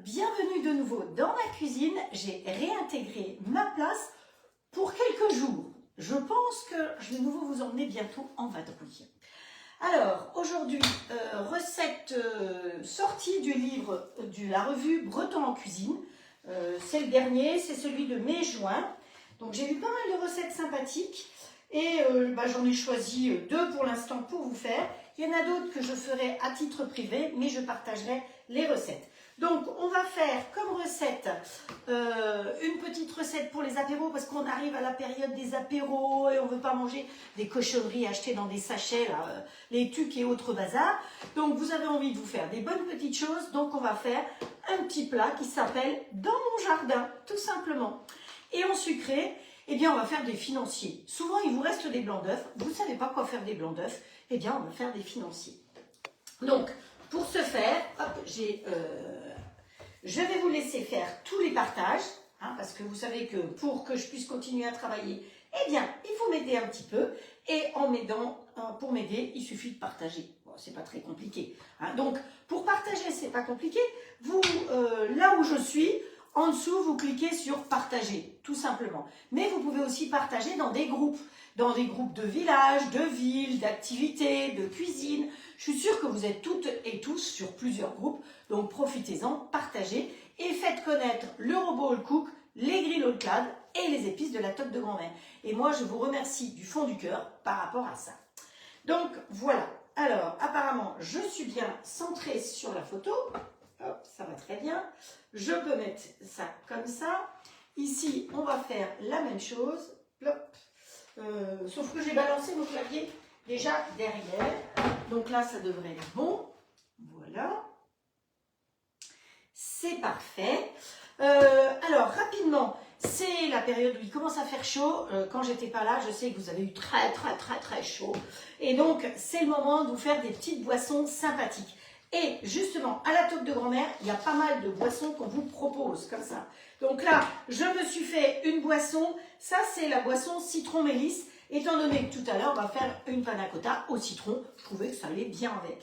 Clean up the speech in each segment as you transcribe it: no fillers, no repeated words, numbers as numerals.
bienvenue de nouveau dans ma cuisine. J'ai réintégré ma place pour quelques jours. Je pense que je vais de nouveau vous emmener bientôt en vadrouille. Alors, aujourd'hui, recette sortie du livre de la revue Breton en cuisine. C'est le dernier, c'est celui de mai-juin. Donc j'ai vu pas mal de recettes sympathiques et j'en ai choisi 2 pour l'instant pour vous faire. Il y en a d'autres que je ferai à titre privé, mais je partagerai les recettes. Donc on va faire comme recette une petite recette pour les apéros parce qu'on arrive à la période des apéros et on ne veut pas manger des cochonneries achetées dans des sachets, là, les tucs et autres bazar. Donc vous avez envie de vous faire des bonnes petites choses, donc on va faire un petit plat qui s'appelle « Dans mon jardin », tout simplement. Et en sucré, eh bien on va faire des financiers. Souvent il vous reste des blancs d'œufs, vous ne savez pas quoi faire des blancs d'œufs, eh bien on va faire des financiers. Donc pour ce faire, hop, je vais vous laisser faire tous les partages, parce que vous savez que pour que je puisse continuer à travailler, eh bien, il faut m'aider un petit peu. Et en m'aidant, pour m'aider, il suffit de partager. Bon, c'est pas très compliqué. Donc, pour partager, c'est pas compliqué. Vous, là où je suis, en dessous, vous cliquez sur partager, tout simplement. Mais vous pouvez aussi partager dans des groupes de villages, de villes, d'activités, de cuisine. Je suis sûre que vous êtes toutes et tous sur plusieurs groupes, donc profitez-en, partagez et faites connaître le robot All Cook, les grilles All Clad et les épices de la toque de grand-mère. Et moi, je vous remercie du fond du cœur par rapport à ça. Donc, voilà. Alors, apparemment, je suis bien centrée sur la photo. Hop, ça va très bien. Je peux mettre ça comme ça. Ici, on va faire la même chose. Plop. Sauf que j'ai balancé mon clavier déjà derrière. Donc là, ça devrait être bon. Voilà. C'est parfait. Alors, rapidement, c'est la période où il commence à faire chaud. Quand j'étais pas là, je sais que vous avez eu très chaud. Et donc, c'est le moment de vous faire des petites boissons sympathiques. Et justement, à la toque de grand-mère, il y a pas mal de boissons qu'on vous propose, comme ça. Donc là, je me suis fait une boisson. Ça, c'est la boisson citron-mélisse. Étant donné que tout à l'heure, on va faire une panna cotta au citron, je trouvais que ça allait bien avec.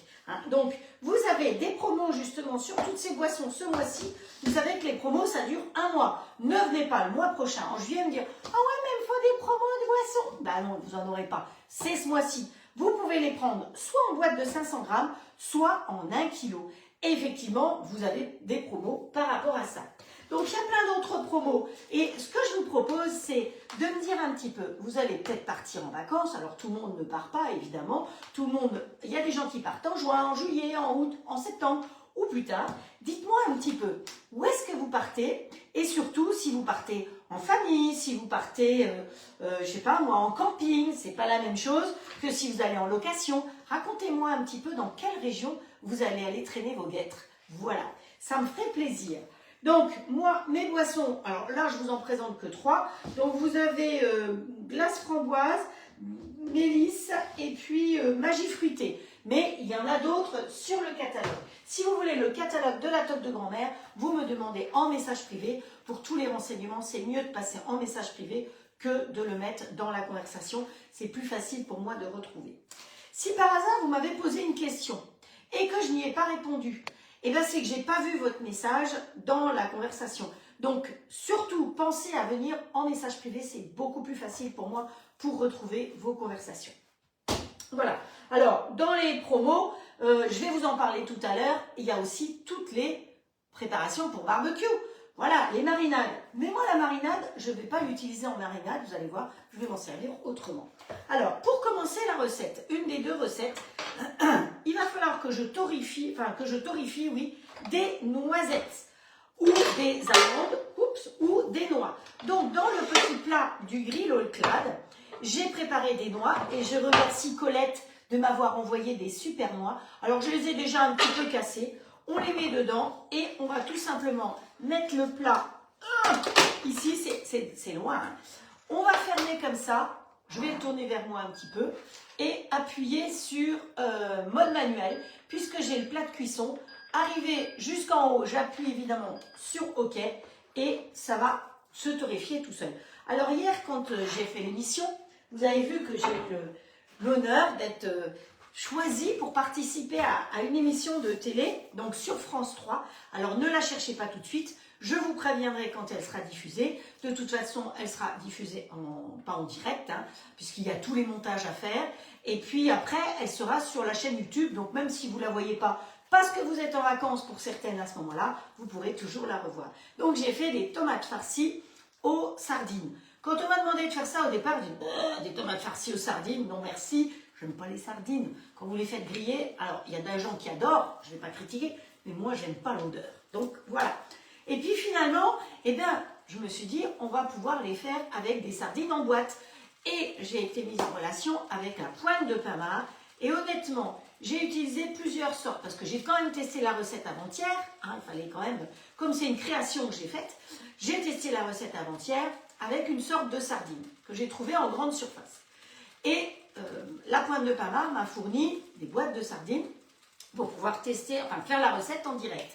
Donc, vous avez des promos justement sur toutes ces boissons ce mois-ci. Vous savez que les promos, ça dure un mois. Ne venez pas le mois prochain en juillet me dire « Ah ouais, mais il me faut des promos de boissons !» Ben non, vous n'en aurez pas. C'est ce mois-ci. Vous pouvez les prendre soit en boîte de 500 grammes, soit en 1 kg. Et effectivement, vous avez des promos par rapport à ça. Donc, il y a plein d'autres promos. Et ce que je vous propose, c'est de me dire un petit peu, vous allez peut-être partir en vacances. Alors, tout le monde ne part pas, évidemment. Tout le monde, il y a des gens qui partent en juin, en juillet, en août, en septembre ou plus tard. Dites-moi un petit peu, où est-ce que vous partez? Et surtout, si vous partez en famille, si vous partez, je sais pas moi, en camping, c'est pas la même chose que si vous allez en location. Racontez-moi un petit peu dans quelle région vous allez aller traîner vos guêtres. Voilà, ça me ferait plaisir. Donc, moi, mes boissons, alors là, je vous en présente que 3. Donc, vous avez glace framboise, mélisse et puis magie fruitée. Mais il y en a d'autres sur le catalogue. Si vous voulez le catalogue de la toque de grand-mère, vous me demandez en message privé. Pour tous les renseignements, c'est mieux de passer en message privé que de le mettre dans la conversation. C'est plus facile pour moi de retrouver. Si par hasard, vous m'avez posé une question et que je n'y ai pas répondu, eh bien, c'est que je n'ai pas vu votre message dans la conversation. Donc, surtout, pensez à venir en message privé. C'est beaucoup plus facile pour moi pour retrouver vos conversations. Voilà. Alors, dans les promos, je vais vous en parler tout à l'heure. Il y a aussi toutes les préparations pour barbecue. Voilà, les marinades. Mais moi, la marinade, je ne vais pas l'utiliser en marinade. Vous allez voir, je vais m'en servir autrement. Alors, pour commencer la recette, une des 2 recettes, il va falloir que je torrifie, oui, des noisettes ou des amandes, ou des noix. Donc, dans le petit plat du grill All Clad, j'ai préparé des noix et je remercie Colette de m'avoir envoyé des super noix. Alors, je les ai déjà un petit peu cassées. On les met dedans et on va tout simplement mettre le plat. Ici, c'est loin. On va fermer comme ça. Je vais le tourner vers moi un petit peu et appuyer sur mode manuel puisque j'ai le plat de cuisson. Arrivé jusqu'en haut, j'appuie évidemment sur OK et ça va se torréfier tout seul. Alors hier, quand j'ai fait l'émission, vous avez vu que j'ai eu l'honneur d'être choisi pour participer à une émission de télé, donc sur France 3. Alors ne la cherchez pas tout de suite, je vous préviendrai quand elle sera diffusée. De toute façon, elle sera diffusée pas en direct, hein, puisqu'il y a tous les montages à faire. Et puis après, elle sera sur la chaîne YouTube, donc même si vous ne la voyez pas, parce que vous êtes en vacances pour certaines à ce moment-là, vous pourrez toujours la revoir. Donc j'ai fait des tomates farcies aux sardines. Quand on m'a demandé de faire ça au départ, je dis des tomates farcies aux sardines, non merci, je n'aime pas les sardines. Quand vous les faites griller, alors il y a des gens qui adorent, je ne vais pas critiquer, mais moi j'aime pas l'odeur. Donc voilà. Et puis finalement, eh bien, je me suis dit, on va pouvoir les faire avec des sardines en boîte. Et j'ai été mise en relation avec la pointe de Pama. Et honnêtement, j'ai utilisé plusieurs sortes, parce que j'ai quand même testé la recette avant-hier. Hein, il fallait quand même, comme c'est une création que j'ai faite, j'ai testé la recette avant-hier avec une sorte de sardine que j'ai trouvée en grande surface. Et la pointe de Pama m'a fourni des boîtes de sardines pour pouvoir tester, enfin faire la recette en direct.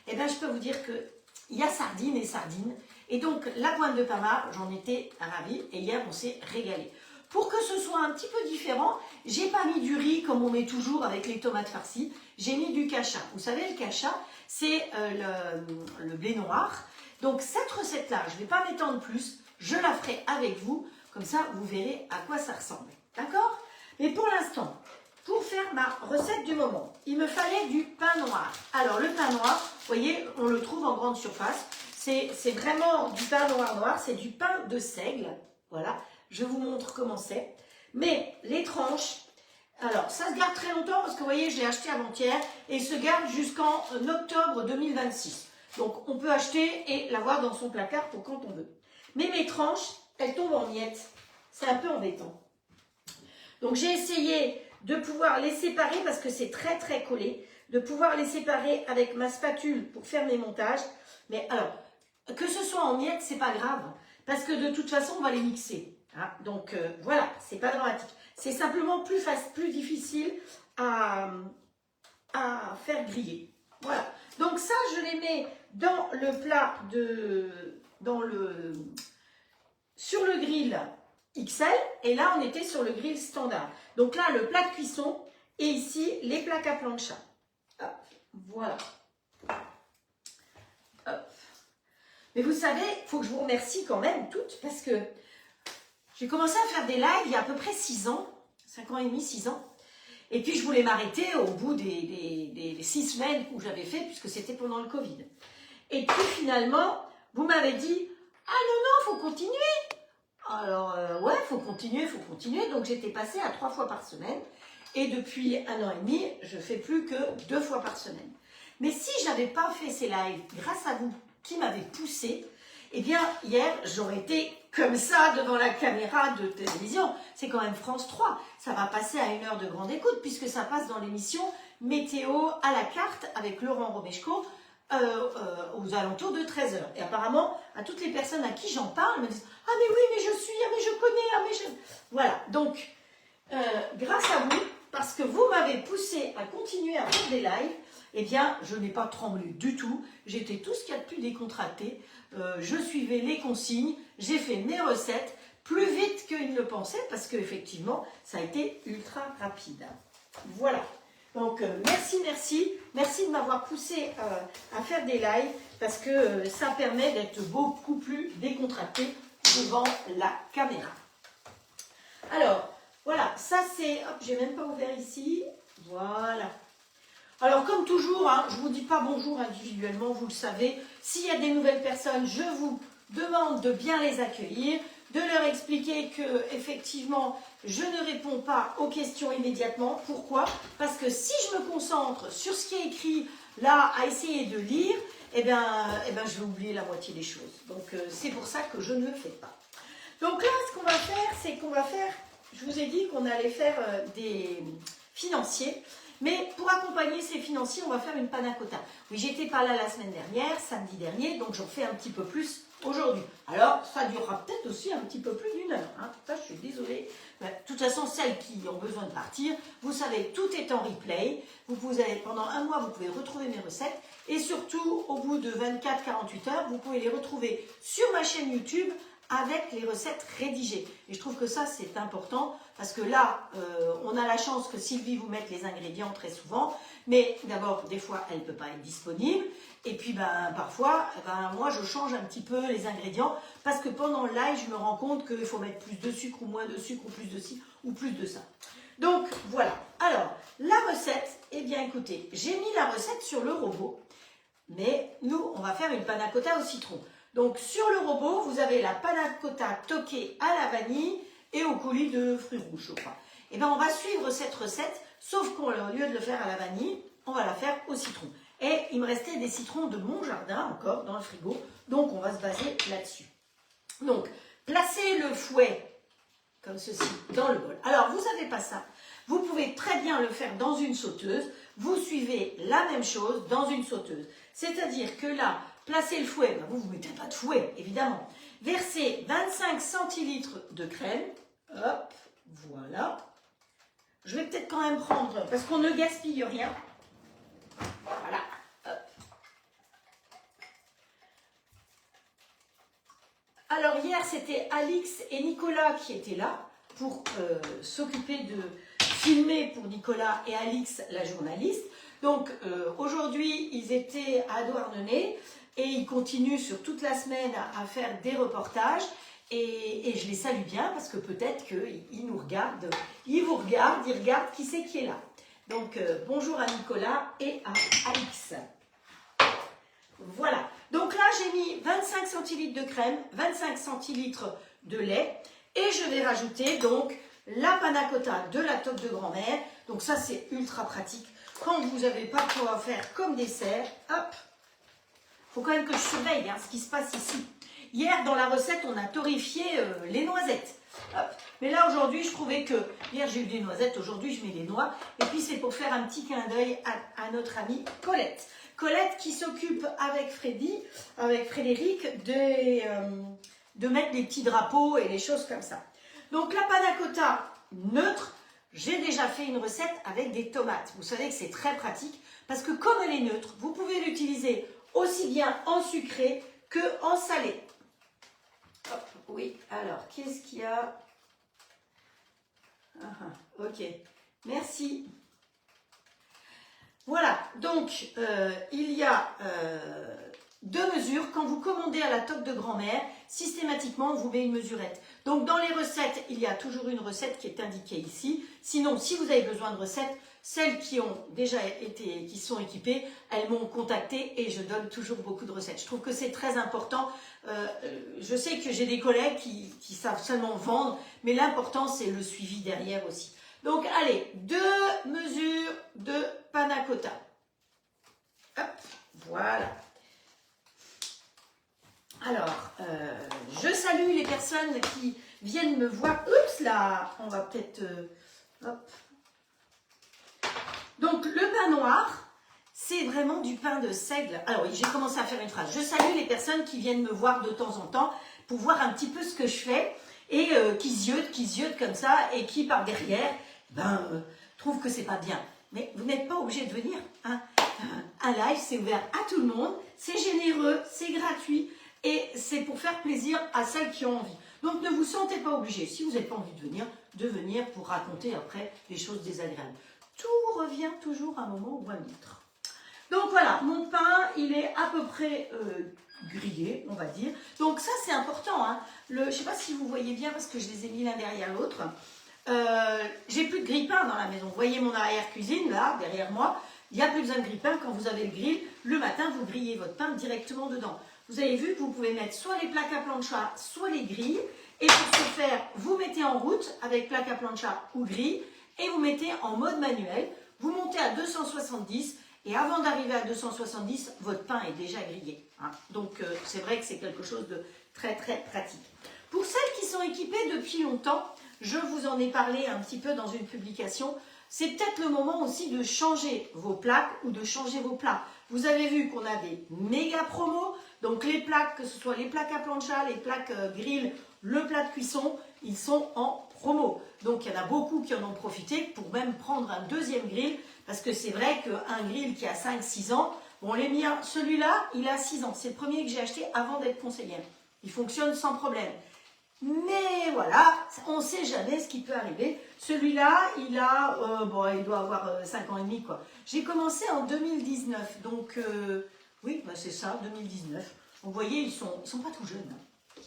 Et bien, je peux vous dire qu'il y a sardines et sardines. Et donc, la pointe de Pama, j'en étais ravie. Et hier, on s'est régalé. Pour que ce soit un petit peu différent, j'ai pas mis du riz comme on met toujours avec les tomates farcies. J'ai mis du cacha. Vous savez, le cacha, c'est le blé noir. Donc, cette recette-là, je ne vais pas m'étendre plus. Je la ferai avec vous. Comme ça, vous verrez à quoi ça ressemble. D'accord? Mais pour l'instant, pour faire ma recette du moment, il me fallait du pain noir. Alors, le pain noir, vous voyez, on le trouve en grande surface. C'est vraiment du pain noir, c'est du pain de seigle. Voilà, je vous montre comment c'est. Mais les tranches, alors ça se garde très longtemps parce que vous voyez, je l'ai acheté avant-hier et il se garde jusqu'en octobre 2026. Donc, on peut acheter et l'avoir dans son placard pour quand on veut. Mais mes tranches, elles tombent en miettes. C'est un peu embêtant. Donc, j'ai essayé de pouvoir les séparer parce que c'est très très collé, de pouvoir les séparer avec ma spatule pour faire mes montages. Mais alors, que ce soit en miettes, c'est pas grave, parce que de toute façon, on va les mixer. Hein. Donc voilà, c'est pas dramatique. C'est simplement plus difficile à faire griller. Voilà. Donc ça, je les mets dans le plat sur le grill XL, et là, on était sur le grill standard. Donc là, le plat de cuisson, et ici, les plaques à plancha. Hop, voilà. Hop. Mais vous savez, il faut que je vous remercie quand même toutes, parce que j'ai commencé à faire des lives il y a à peu près 6 ans, 5 ans et demi, 6 ans. Et puis, je voulais m'arrêter au bout des 6 semaines où j'avais fait, puisque c'était pendant le Covid. Et puis, finalement, vous m'avez dit, ah non, faut continuer. Alors, ouais, faut continuer. Donc, j'étais passée à 3 fois par semaine. Et depuis 1 an et demi, je fais plus que 2 fois par semaine. Mais si je n'avais pas fait ces lives, grâce à vous, qui m'avait poussé, eh bien, hier, j'aurais été comme ça devant la caméra de télévision. C'est quand même France 3. Ça va passer à 1 heure de grande écoute, puisque ça passe dans l'émission Météo à la carte avec Laurent Romeshko aux alentours de 13 heures. Et apparemment, à toutes les personnes à qui j'en parle, me disent « Ah mais oui, mais je suis, ah mais je connais, ah mais je... » Voilà, donc, grâce à vous, parce que vous m'avez poussé à continuer à faire des lives, eh bien, je n'ai pas tremblé du tout. J'étais tout ce qu'il y a de plus décontracté. Je suivais les consignes. J'ai fait mes recettes plus vite qu'ils ne le pensaient parce qu'effectivement, ça a été ultra rapide. Voilà. Donc, merci de m'avoir poussé à faire des lives parce que ça permet d'être beaucoup plus décontracté devant la caméra. Alors, voilà, ça c'est... Hop, j'ai même pas ouvert ici. Voilà. Alors, comme toujours, hein, je ne vous dis pas bonjour individuellement, vous le savez. S'il y a des nouvelles personnes, je vous demande de bien les accueillir, de leur expliquer que, effectivement, je ne réponds pas aux questions immédiatement. Pourquoi? Parce que si je me concentre sur ce qui est écrit là, à essayer de lire, eh ben, je vais oublier la moitié des choses. Donc, c'est pour ça que je ne le fais pas. Donc là, ce qu'on va faire, c'est qu'on va faire... Je vous ai dit qu'on allait faire des financiers. Mais pour accompagner ces financiers, on va faire une panna cotta. Oui, j'étais pas là la semaine dernière, samedi dernier, donc j'en fais un petit peu plus aujourd'hui. Alors, ça durera peut-être aussi un petit peu plus d'1 heure. Hein. Ça, je suis désolée. De toute façon, celles qui ont besoin de partir, vous savez, tout est en replay. Pendant 1 mois, vous pouvez retrouver mes recettes. Et surtout, au bout de 24-48 heures, vous pouvez les retrouver sur ma chaîne YouTube avec les recettes rédigées. Et je trouve que ça, c'est important parce que là, on a la chance que Sylvie vous mette les ingrédients très souvent, mais d'abord, des fois, elle ne peut pas être disponible, et puis parfois, moi, je change un petit peu les ingrédients, parce que pendant le live, je me rends compte qu'il faut mettre plus de sucre ou moins de sucre, ou plus de ci, ou plus de ça. Donc, voilà. Alors, la recette, eh bien, écoutez, j'ai mis la recette sur le robot, mais nous, on va faire une panna cotta au citron. Donc, sur le robot, vous avez la panna cotta toquée à la vanille et au coulis de fruits rouges, je crois. Et bien, on va suivre cette recette, sauf qu'au lieu de le faire à la vanille, on va la faire au citron. Et il me restait des citrons de mon jardin, encore, dans le frigo, donc on va se baser là-dessus. Donc, placez le fouet, comme ceci, dans le bol. Alors, vous n'avez pas ça. Vous pouvez très bien le faire dans une sauteuse. Vous suivez la même chose dans une sauteuse. C'est-à-dire que là, placez le fouet. Ben vous ne mettez pas de fouet, évidemment. Versez 25 centilitres de crème. Hop, voilà. Je vais peut-être quand même prendre, parce qu'on ne gaspille rien. Voilà. Hop. Alors hier, c'était Alix et Nicolas qui étaient là pour s'occuper de filmer pour Nicolas et Alix, la journaliste. Donc aujourd'hui, ils étaient à Douarnenez et ils continuent sur toute la semaine à faire des reportages. Et je les salue bien parce que peut-être qu'ils nous regardent, ils vous regardent, ils regardent qui c'est qui est là. Donc bonjour à Nicolas et à Alix. Voilà. Donc là, j'ai mis 25 centilitres de crème, 25 centilitres de lait et je vais rajouter donc la panna cotta de la toque de grand-mère. Donc ça, c'est ultra pratique. Quand vous n'avez pas quoi faire comme dessert, hop, il faut quand même que je surveille ce qui se passe ici. Hier, dans la recette, on a torréfié les noisettes. Hop. Mais là, aujourd'hui, je trouvais que... Hier, j'ai eu des noisettes, aujourd'hui, je mets des noix. Et puis, c'est pour faire un petit clin d'œil à notre amie Colette. Colette qui s'occupe avec Frédéric de mettre les petits drapeaux et les choses comme ça. Donc, la panna cotta neutre, j'ai déjà fait une recette avec des tomates. Vous savez que c'est très pratique parce que comme elle est neutre, vous pouvez l'utiliser aussi bien en sucré que en salé. Hop, oui, alors, qu'est-ce qu'il y a? Ok, merci. Voilà, donc, il y a deux mesures. Quand vous commandez à la toque de grand-mère, systématiquement, on vous met une mesurette. Donc, dans les recettes, il y a toujours une recette qui est indiquée ici. Sinon, si vous avez besoin de recettes, celles qui ont déjà qui sont équipées, elles m'ont contacté et je donne toujours beaucoup de recettes. Je trouve que c'est très important. Je sais que j'ai des collègues qui savent seulement vendre, mais l'important, c'est le suivi derrière aussi. Donc, allez, 2 mesures de panna cotta. Hop, voilà. Alors, je salue les personnes qui viennent me voir. Oups là, on va peut-être... hop. Donc, le pain noir, c'est vraiment du pain de seigle. Alors, j'ai commencé à faire une phrase. Je salue les personnes qui viennent me voir de temps en temps pour voir un petit peu ce que je fais et qui ziotent comme ça et qui, par derrière, trouvent que c'est pas bien. Mais vous n'êtes pas obligé de venir. Hein. Un live, c'est ouvert à tout le monde. C'est généreux, c'est gratuit et c'est pour faire plaisir à celles qui ont envie. Donc, ne vous sentez pas obligé, si vous n'avez pas envie de venir pour raconter après des choses désagréables. Tout revient toujours à un moment ou à un autre. Donc voilà, mon pain, il est à peu près grillé, on va dire. Donc ça, c'est important. Hein. Je ne sais pas si vous voyez bien parce que je les ai mis l'un derrière l'autre. J'ai plus de grille-pain dans la maison. Vous voyez mon arrière-cuisine, là, derrière moi. Il n'y a plus besoin de grille-pain. Quand vous avez le grill, le matin, vous grillez votre pain directement dedans. Vous avez vu que vous pouvez mettre soit les plaques à plancha, soit les grilles. Et pour ce faire, vous mettez en route avec plaque à plancha ou grille. Et vous mettez en mode manuel, vous montez à 270 et avant d'arriver à 270, votre pain est déjà grillé. Hein. Donc c'est vrai que c'est quelque chose de très très pratique. Pour celles qui sont équipées depuis longtemps, je vous en ai parlé un petit peu dans une publication, c'est peut-être le moment aussi de changer vos plaques ou de changer vos plats. Vous avez vu qu'on a des méga promos, donc les plaques, que ce soit les plaques à plancha, les plaques grill, le plat de cuisson, ils sont en promo. Donc, il y en a beaucoup qui en ont profité pour même prendre un deuxième grill, parce que c'est vrai qu'un grill qui a 5-6 ans, bon, les miens, celui-là, il a 6 ans. C'est le premier que j'ai acheté avant d'être conseillère. Il fonctionne sans problème. Mais voilà, on ne sait jamais ce qui peut arriver. Celui-là, il a, bon, il doit avoir 5 ans et demi, quoi. J'ai commencé en 2019, donc oui, bah c'est ça, 2019. Vous voyez, ils sont pas tout jeunes. Hein.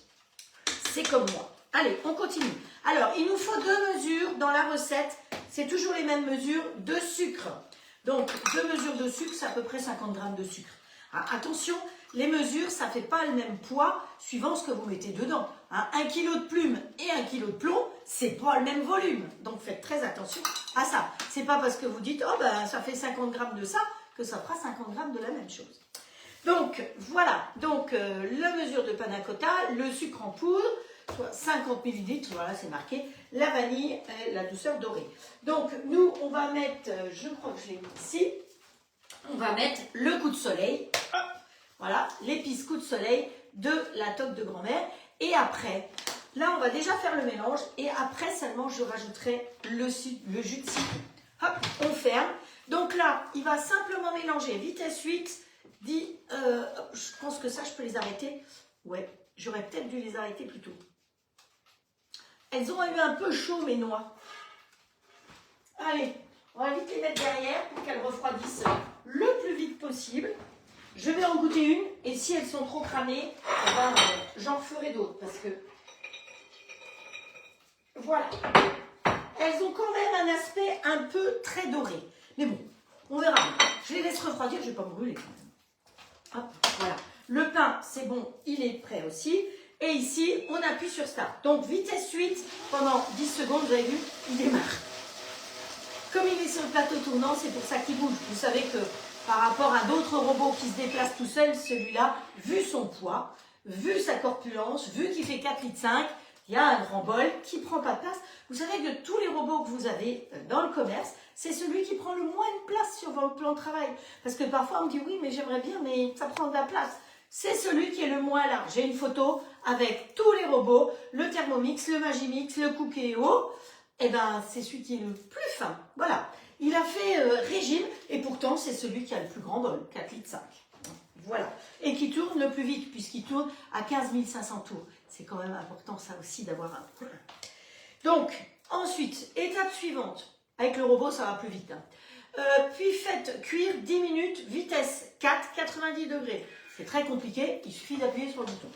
C'est comme moi. Allez, on continue. Alors, il nous faut 2 mesures dans la recette. C'est toujours les mêmes mesures de sucre. Donc, 2 mesures de sucre, c'est à peu près 50 grammes de sucre. Ah, attention, les mesures, ça ne fait pas le même poids suivant ce que vous mettez dedans. Hein, 1 kg de plume et 1 kg de plomb, c'est pas le même volume. Donc, faites très attention à ça. C'est pas parce que vous dites, oh ben, ça fait 50 grammes de ça, que ça fera 50 grammes de la même chose. Donc, voilà. Donc, la mesure de panna cotta, le sucre en poudre, soit 50 ml, voilà, c'est marqué, la vanille et la douceur dorée. Donc, nous, on va mettre, je crois que je l'ai mis ici, on va mettre le coup de soleil, voilà, l'épice coup de soleil de la toque de grand-mère. Et après, là, on va déjà faire le mélange et après seulement, je rajouterai le jus de citron. Hop, on ferme. Donc là, il va simplement mélanger vitesse 8, dit, je pense que ça, je peux les arrêter. Ouais, j'aurais peut-être dû les arrêter plus tôt. Elles ont eu un peu chaud, mes noix. Allez, on va vite les mettre derrière pour qu'elles refroidissent le plus vite possible. Je vais en goûter une et si elles sont trop cramées, eh ben, j'en ferai d'autres parce que voilà. Elles ont quand même un aspect un peu très doré. Mais bon, on verra. Je les laisse refroidir, je ne vais pas me brûler quand même. Hop, voilà. Le pain, c'est bon, il est prêt aussi. Et ici, on appuie sur Start. Donc, vitesse 8, pendant 10 secondes, vous avez vu, il démarre. Comme il est sur le plateau tournant, c'est pour ça qu'il bouge. Vous savez que par rapport à d'autres robots qui se déplacent tout seuls, celui-là, vu son poids, vu sa corpulence, vu qu'il fait 4,5 litres, il y a un grand bol qui ne prend pas de place. Vous savez que tous les robots que vous avez dans le commerce, c'est celui qui prend le moins de place sur votre plan de travail. Parce que parfois, on me dit, oui, mais j'aimerais bien, mais ça prend de la place. C'est celui qui est le moins large. J'ai une photo avec tous les robots, le Thermomix, le Magimix, le Cookéo. Eh ben, c'est celui qui est le plus fin. Voilà. Il a fait régime et pourtant, c'est celui qui a le plus grand bol, 4,5 litres. Voilà. Et qui tourne le plus vite puisqu'il tourne à 15 500 tours. C'est quand même important, ça aussi, d'avoir un peu. Donc, ensuite, étape suivante. Avec le robot, ça va plus vite. Hein. Puis faites cuire 10 minutes, vitesse 4, 90 degrés. C'est très compliqué, il suffit d'appuyer sur le bouton.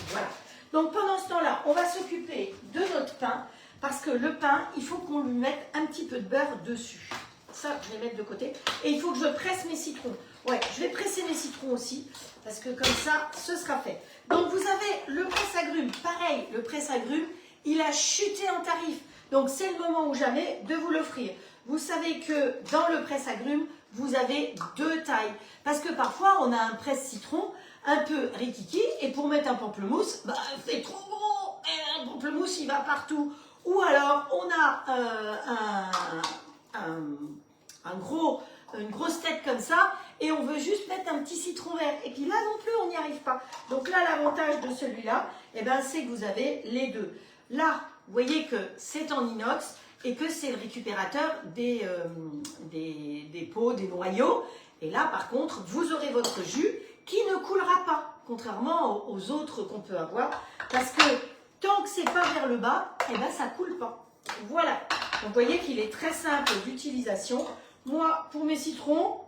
Voilà. Donc pendant ce temps-là, on va s'occuper de notre pain, parce que le pain, il faut qu'on lui mette un petit peu de beurre dessus. Ça, je vais mettre de côté. Et il faut que je presse mes citrons. Ouais, je vais presser mes citrons aussi, parce que comme ça, ce sera fait. Donc vous avez le presse-agrumes. Pareil, le presse-agrumes, il a chuté en tarif. Donc c'est le moment ou jamais de vous l'offrir. Vous savez que dans le presse-agrumes, vous avez 2 tailles. Parce que parfois, on a un presse-citron un peu rikiki, et pour mettre un pamplemousse, bah, c'est trop gros, et un pamplemousse, il va partout. Ou alors, on a une grosse tête comme ça, et on veut juste mettre un petit citron vert. Et puis là non plus, on n'y arrive pas. Donc là, l'avantage de celui-là, eh ben, c'est que vous avez les deux. Là, vous voyez que c'est en inox, et que c'est le récupérateur des pots, des noyaux. Et là, par contre, vous aurez votre jus qui ne coulera pas, contrairement aux autres qu'on peut avoir, parce que tant que c'est pas vers le bas, eh ben, ça coule pas. Voilà. Donc, vous voyez qu'il est très simple d'utilisation. Moi, pour mes citrons,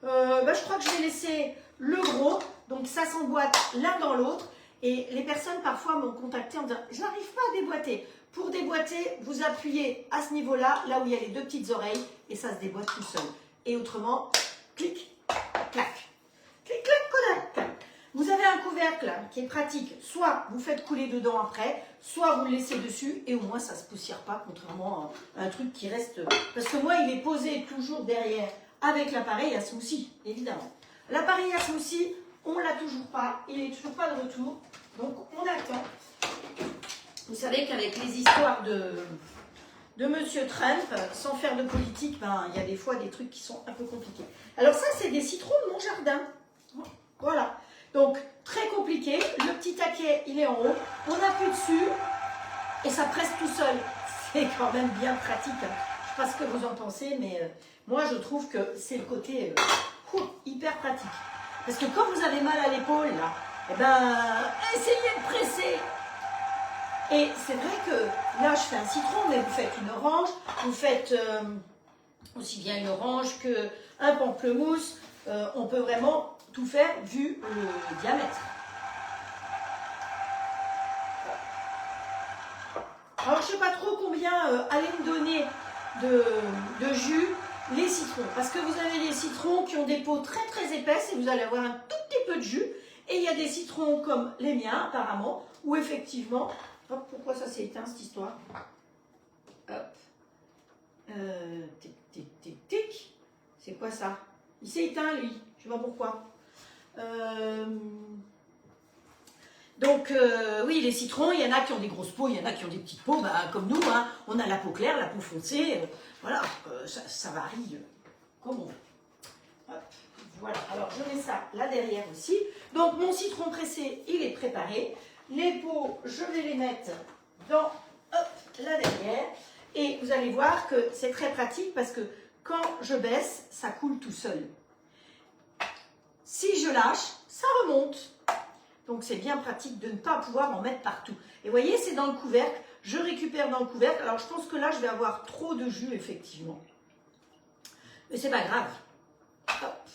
je crois que je vais laisser le gros, donc ça s'emboîte l'un dans l'autre. Et les personnes, parfois, m'ont contacté en disant « Je n'arrive pas à déboîter ». Pour déboîter, vous appuyez à ce niveau-là, là où il y a les 2 petites oreilles, et ça se déboîte tout seul. Et autrement, clic, clac. Clic, clac, clac. Vous avez un couvercle qui est pratique. Soit vous faites couler dedans après, soit vous le laissez dessus, et au moins ça ne se poussière pas, contrairement à un truc qui reste... Parce que moi, il est posé toujours derrière, avec l'appareil à smoothie, évidemment. L'appareil à smoothie, on ne l'a toujours pas, il n'est toujours pas de retour, donc on attend. Vous savez qu'avec les histoires de Monsieur Trump, sans faire de politique, ben, il y a des fois des trucs qui sont un peu compliqués. Alors ça, c'est des citrons de mon jardin. Voilà. Donc, très compliqué. Le petit taquet, il est en haut. On appuie dessus et ça presse tout seul. C'est quand même bien pratique. Je ne sais pas ce que vous en pensez, mais moi, je trouve que c'est le côté hyper pratique. Parce que quand vous avez mal à l'épaule, là, eh ben, essayez de presser. Et c'est vrai que là, je fais un citron, mais vous faites une orange, vous faites aussi bien une orange qu'un pamplemousse. On peut vraiment tout faire vu le diamètre. Alors, je ne sais pas trop combien allez me donner de jus les citrons. Parce que vous avez des citrons qui ont des peaux très très épaisses et vous allez avoir un tout petit peu de jus. Et il y a des citrons comme les miens, apparemment, où effectivement... Hop, pourquoi ça s'est éteint, cette histoire? Hop. Tic, tic, tic, tic. C'est quoi ça? Il s'est éteint, lui. Je ne sais pas pourquoi. Donc, oui, les citrons, il y en a qui ont des grosses peaux, il y en a qui ont des petites peaux, bah, comme nous, hein, on a la peau claire, la peau foncée, voilà, ça varie comme on veut. Hop, voilà, alors je mets ça là derrière aussi. Donc, mon citron pressé, il est préparé. Les peaux, je vais les mettre dans, hop, là derrière. Et vous allez voir que c'est très pratique parce que quand je baisse, ça coule tout seul. Si je lâche, ça remonte. Donc, c'est bien pratique de ne pas pouvoir en mettre partout. Et vous voyez, c'est dans le couvercle. Je récupère dans le couvercle. Alors, je pense que là, je vais avoir trop de jus, effectivement. Mais c'est pas grave. Hop.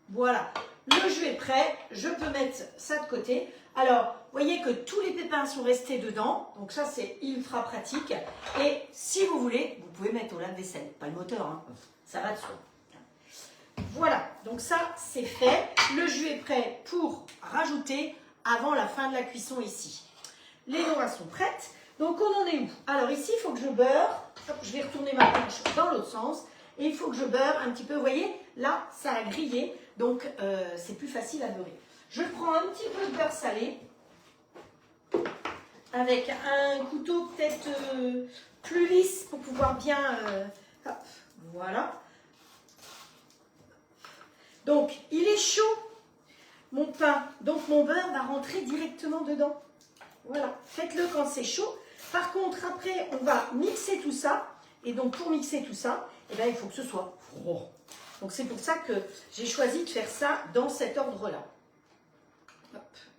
Voilà. Le jus est prêt. Je peux mettre ça de côté. Alors, vous voyez que tous les pépins sont restés dedans. Donc, ça, c'est ultra pratique. Et si vous voulez, vous pouvez mettre au lave-vaisselle. Pas le moteur, hein. Ça va de soi. Voilà. Donc, ça, c'est fait. Le jus est prêt pour rajouter avant la fin de la cuisson ici. Les noix sont prêtes. Donc, on en est où? Alors, ici, il faut que je beurre. Hop, je vais retourner ma planche dans l'autre sens. Et il faut que je beurre un petit peu. Vous voyez, là, ça a grillé. Donc, c'est plus facile à beurrer. Je prends un petit peu de beurre salé. Avec un couteau peut-être plus lisse pour pouvoir bien... hop, voilà. Donc, il est chaud. Mon pain, donc mon beurre va rentrer directement dedans. Voilà, faites-le quand c'est chaud. Par contre, après, on va mixer tout ça. Et donc, pour mixer tout ça, eh bien, il faut que ce soit froid. Donc, c'est pour ça que j'ai choisi de faire ça dans cet ordre-là.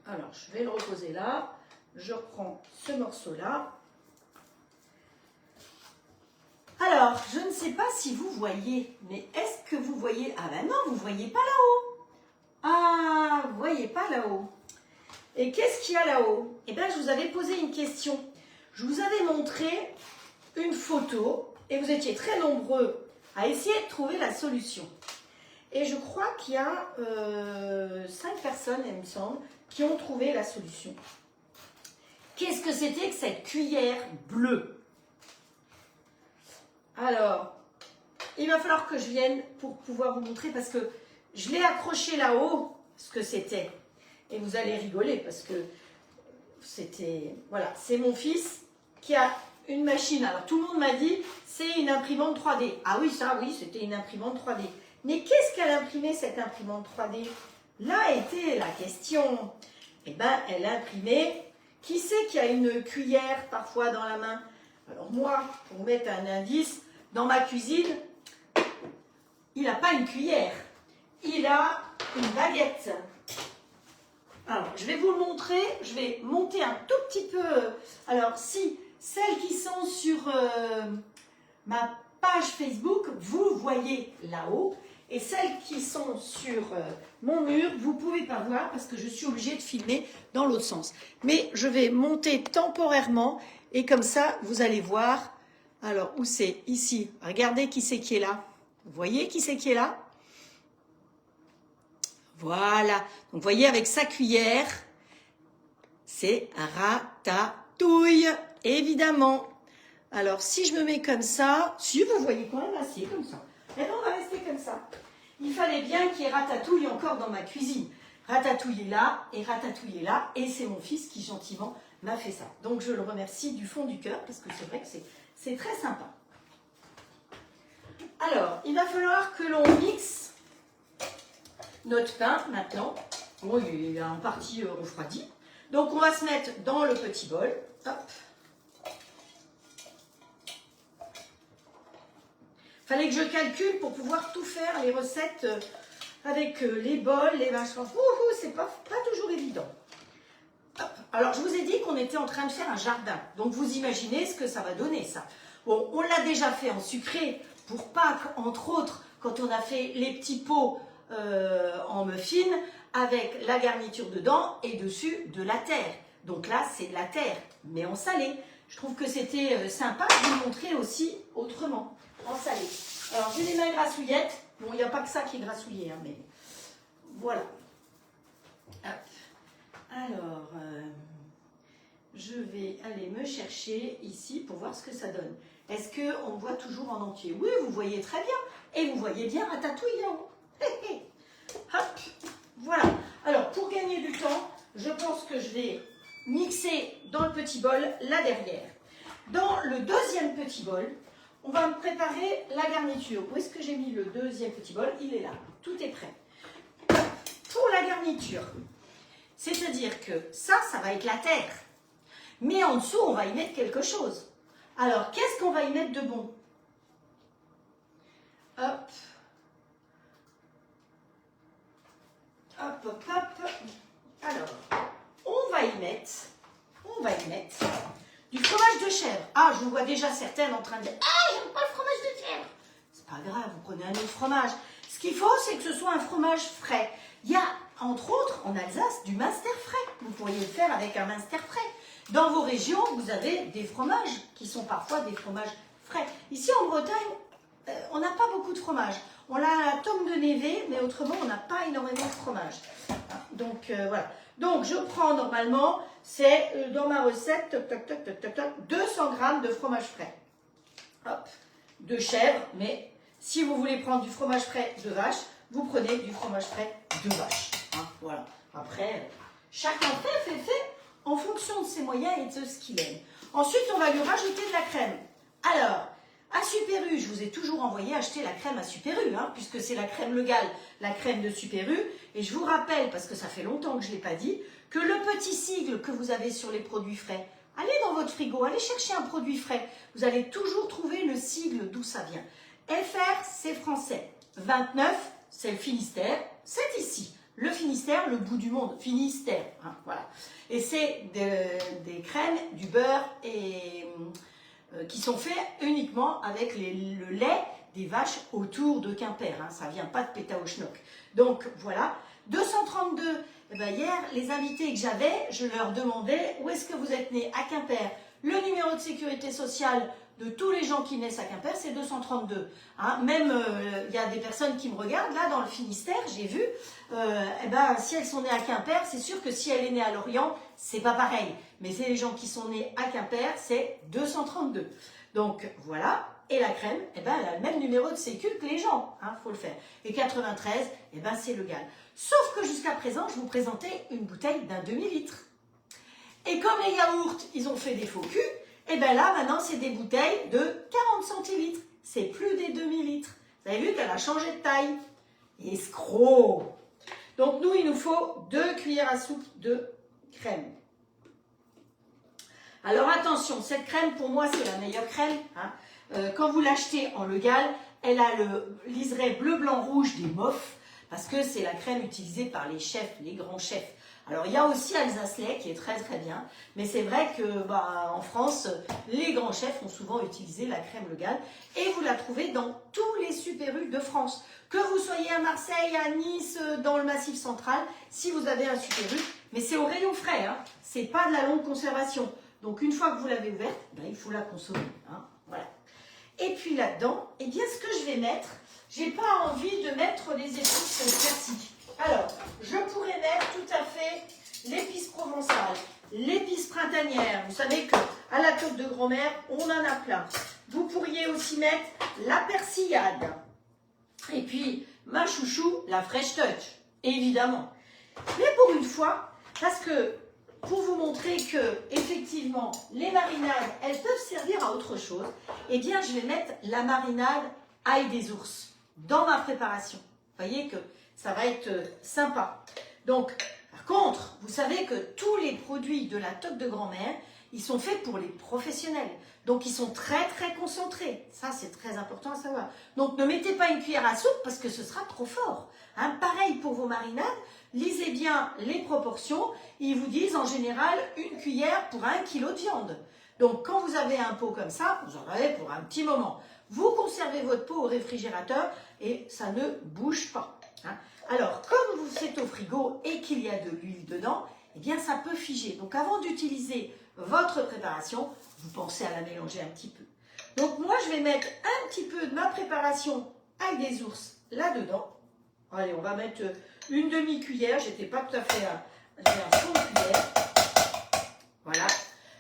Alors, je vais le reposer là. Je reprends ce morceau-là. Alors, je ne sais pas si vous voyez, mais est-ce que vous voyez... Ah ben non, vous ne voyez pas là-haut. Ah, vous ne voyez pas là-haut. Et qu'est-ce qu'il y a là-haut? Eh bien, je vous avais posé une question. Je vous avais montré une photo et vous étiez très nombreux à essayer de trouver la solution. Et je crois qu'il y a 5 personnes, il me semble, qui ont trouvé la solution. Qu'est-ce que c'était que cette cuillère bleue? Alors, il va falloir que je vienne pour pouvoir vous montrer parce que je l'ai accroché là-haut, ce que c'était. Et vous allez rigoler parce que c'était... Voilà, c'est mon fils qui a une machine. Alors, tout le monde m'a dit, c'est une imprimante 3D. Ah oui, ça, oui, c'était une imprimante 3D. Mais qu'est-ce qu'elle imprimait, cette imprimante 3D? Là était la question. Eh bien, elle imprimait... Qui c'est qui a une cuillère parfois dans la main? Alors moi, pour vous mettre un indice, dans ma cuisine, il n'a pas une cuillère. Il a une baguette. Alors, je vais vous le montrer. Je vais monter un tout petit peu. Alors, si celles qui sont sur ma page Facebook, vous voyez là-haut. Et celles qui sont sur mon mur, vous ne pouvez pas voir parce que je suis obligée de filmer dans l'autre sens. Mais je vais monter temporairement et comme ça, vous allez voir. Alors, où c'est? Ici. Regardez qui c'est qui est là. Vous voyez qui c'est qui est là? Voilà. Donc, vous voyez, avec sa cuillère, c'est Ratatouille, évidemment. Alors, si je me mets comme ça, si vous voyez quand même assez comme ça. Et on va rester comme ça. Il fallait bien qu'il y ait Ratatouille encore dans ma cuisine. Ratatouille est là et Ratatouille est là. Et c'est mon fils qui gentiment m'a fait ça. Donc je le remercie du fond du cœur parce que c'est vrai que c'est très sympa. Alors, il va falloir que l'on mixe notre pain maintenant. Bon, il est en partie refroidi. Donc on va se mettre dans le petit bol. Hop. Fallait que je calcule pour pouvoir tout faire, les recettes avec les bols, les machins. C'est pas toujours évident. Hop. Alors, je vous ai dit qu'on était en train de faire un jardin. Donc, vous imaginez ce que ça va donner, ça. Bon, on l'a déjà fait en sucré pour Pâques, entre autres, quand on a fait les petits pots en muffin avec la garniture dedans et dessus de la terre. Donc là, c'est de la terre, mais en salé. Je trouve que c'était sympa de vous montrer aussi autrement, en salé. Alors, j'ai des mains grassouillettes. Bon, il n'y a pas que ça qui est grassouillé, hein, mais voilà. Hop. Alors, je vais aller me chercher ici pour voir ce que ça donne. Est-ce qu'on voit toujours en entier? Oui, vous voyez très bien. Et vous voyez bien Ratatouille là-haut. Hop, voilà. Alors, pour gagner du temps, je pense que je vais mixer dans le petit bol là derrière. Dans le deuxième petit bol, on va me préparer la garniture. Où est-ce que j'ai mis le deuxième petit bol? Il est là. Tout est prêt. Pour la garniture, c'est-à-dire que ça va être la terre. Mais en dessous, on va y mettre quelque chose. Alors, qu'est-ce qu'on va y mettre de bon? Hop. Hop, hop, hop. Alors, on va y mettre du fromage de chèvre. Ah, je vous vois déjà certaines en train de dire « Ah, j'aime pas le fromage de chèvre !» C'est pas grave, vous prenez un autre fromage. Ce qu'il faut, c'est que ce soit un fromage frais. Il y a, entre autres, en Alsace, du Münster frais. Vous pourriez le faire avec un Münster frais. Dans vos régions, vous avez des fromages qui sont parfois des fromages frais. Ici, en Bretagne, on n'a pas beaucoup de fromage. On a la tome de Névé, mais autrement, on n'a pas énormément de fromage. Donc, voilà. Donc, je prends normalement, c'est dans ma recette, 200 g de fromage frais. Hop, de chèvre, mais si vous voulez prendre du fromage frais de vache, vous prenez du fromage frais de vache. Hein, voilà. Après, chacun fait en fonction de ses moyens et de ce qu'il aime. Ensuite, on va lui rajouter de la crème. Alors, à Super U, je vous ai toujours envoyé acheter la crème à Super U, hein, puisque c'est la crème Legal, la crème de Super U. Et je vous rappelle, parce que ça fait longtemps que je ne l'ai pas dit, que le petit sigle que vous avez sur les produits frais, allez dans votre frigo, allez chercher un produit frais. Vous allez toujours trouver le sigle d'où ça vient. FR, c'est français. 29, c'est le Finistère. C'est ici. Le Finistère, le bout du monde. Finistère, hein, voilà. Et c'est des crèmes, du beurre et qui sont faits uniquement avec le lait des vaches autour de Quimper. Hein, ça ne vient pas de Pétaouchnok. Donc voilà. 232, eh ben, hier, les invités que j'avais, je leur demandais où est-ce que vous êtes nés à Quimper. Le numéro de sécurité sociale de tous les gens qui naissent à Quimper, c'est 232. Hein, même, il y a des personnes qui me regardent, là, dans le Finistère, j'ai vu, eh ben, si elles sont nées à Quimper, c'est sûr que si elle est née à Lorient, c'est pas pareil. Mais c'est les gens qui sont nés à Quimper, c'est 232. Donc, voilà. Et la crème, eh ben, elle a le même numéro de sécu que les gens, hein, faut le faire. Et 93, eh ben, c'est légal. Sauf que jusqu'à présent, je vous présentais une bouteille d'un demi-litre. Et comme les yaourts, ils ont fait des faux culs, et bien là, maintenant, c'est des bouteilles de 40 centilitres. C'est plus des demi-litres. Vous avez vu qu'elle a changé de taille. Escroc. Donc, nous, il nous faut 2 cuillères à soupe de crème. Alors, attention, cette crème, pour moi, c'est la meilleure crème. Hein. Quand vous l'achetez en Legal, elle a le liseré bleu, blanc, rouge des MOF, parce que c'est la crème utilisée par les chefs, les grands chefs. Alors, il y a aussi Alsace-Lait qui est très très bien, mais c'est vrai que en France, les grands chefs ont souvent utilisé la crème Legal et vous la trouvez dans tous les Super U de France. Que vous soyez à Marseille, à Nice, dans le Massif central, si vous avez un Super U, mais c'est au rayon frais, hein, c'est pas de la longue conservation. Donc, une fois que vous l'avez ouverte, ben, il faut la consommer. Hein, voilà. Et puis là-dedans, eh bien, ce que je vais mettre, j'ai pas envie de mettre des épices classiques. Alors, je pourrais mettre tout à fait l'épice provençale, l'épice printanière. Vous savez qu'à la tête de grand-mère, on en a plein. Vous pourriez aussi mettre la persillade. Et puis, ma chouchou, la Fresh Touch, évidemment. Mais pour une fois, parce que pour vous montrer que, effectivement, les marinades, elles peuvent servir à autre chose, eh bien, je vais mettre la marinade ail des ours dans ma préparation. Vous voyez que ça va être sympa. Donc, par contre, vous savez que tous les produits de la toque de grand-mère, ils sont faits pour les professionnels. Donc, ils sont très, très concentrés. Ça, c'est très important à savoir. Donc, ne mettez pas une cuillère à soupe parce que ce sera trop fort. Hein, pareil pour vos marinades. Lisez bien les proportions. Ils vous disent en général une cuillère pour 1 kg de viande. Donc, quand vous avez un pot comme ça, vous en avez pour un petit moment. Vous conservez votre pot au réfrigérateur et ça ne bouge pas. Hein. Alors, comme vous faites au frigo et qu'il y a de l'huile dedans, eh bien, ça peut figer. Donc, avant d'utiliser votre préparation, vous pensez à la mélanger un petit peu. Donc, moi, je vais mettre un petit peu de ma préparation ail des ours là-dedans. Allez, on va mettre une demi-cuillère. J'étais pas tout à fait j'ai un fond de cuillère. Voilà.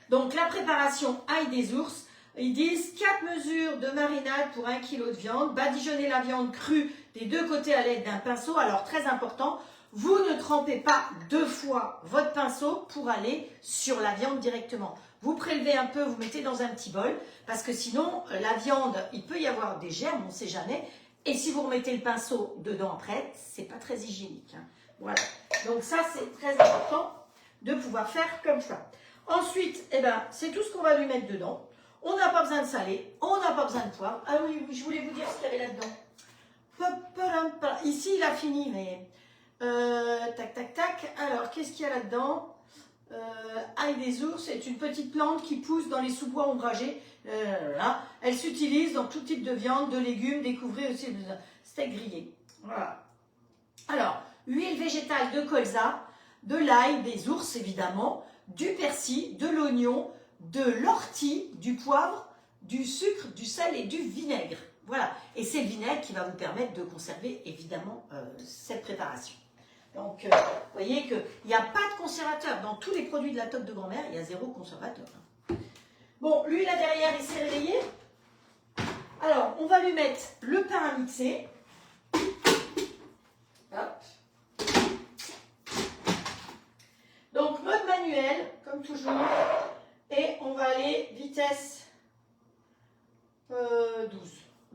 Donc, la préparation ail des ours, ils disent 4 mesures de marinade pour 1 kg de viande. Badigeonnez la viande crue des deux côtés à l'aide d'un pinceau. Alors, très important, vous ne trempez pas 2 fois votre pinceau pour aller sur la viande directement. Vous prélevez un peu, vous mettez dans un petit bol, parce que sinon, la viande, il peut y avoir des germes, on ne sait jamais. Et si vous remettez le pinceau dedans après, c'est pas très hygiénique. Hein. Voilà. Donc ça, c'est très important de pouvoir faire comme ça. Ensuite, eh ben, c'est tout ce qu'on va lui mettre dedans. On n'a pas besoin de salé, on n'a pas besoin de poivre. Ah oui, je voulais vous dire ce qu'il y avait là-dedans. Ici, il a fini, mais... tac, tac, tac. Alors, qu'est-ce qu'il y a là-dedans? Ail des ours, c'est une petite plante qui pousse dans les sous-bois ombragés. Là. Elle s'utilise dans tout type de viande, de légumes. Découvrez aussi le steak grillé. Voilà. Alors, huile végétale de colza, de l'ail, des ours évidemment, du persil, de l'oignon, de l'ortie, du poivre, du sucre, du sel et du vinaigre. Voilà. Et c'est le vinaigre qui va vous permettre de conserver évidemment cette préparation. Donc, vous voyez qu'il n'y a pas de conservateur. Dans tous les produits de la toque de grand-mère, il y a 0 conservateur. Bon, lui là derrière, il s'est réveillé. Alors, on va lui mettre le pain à mixer. Hop. Donc, mode manuel, comme toujours. Et on va aller vitesse 12.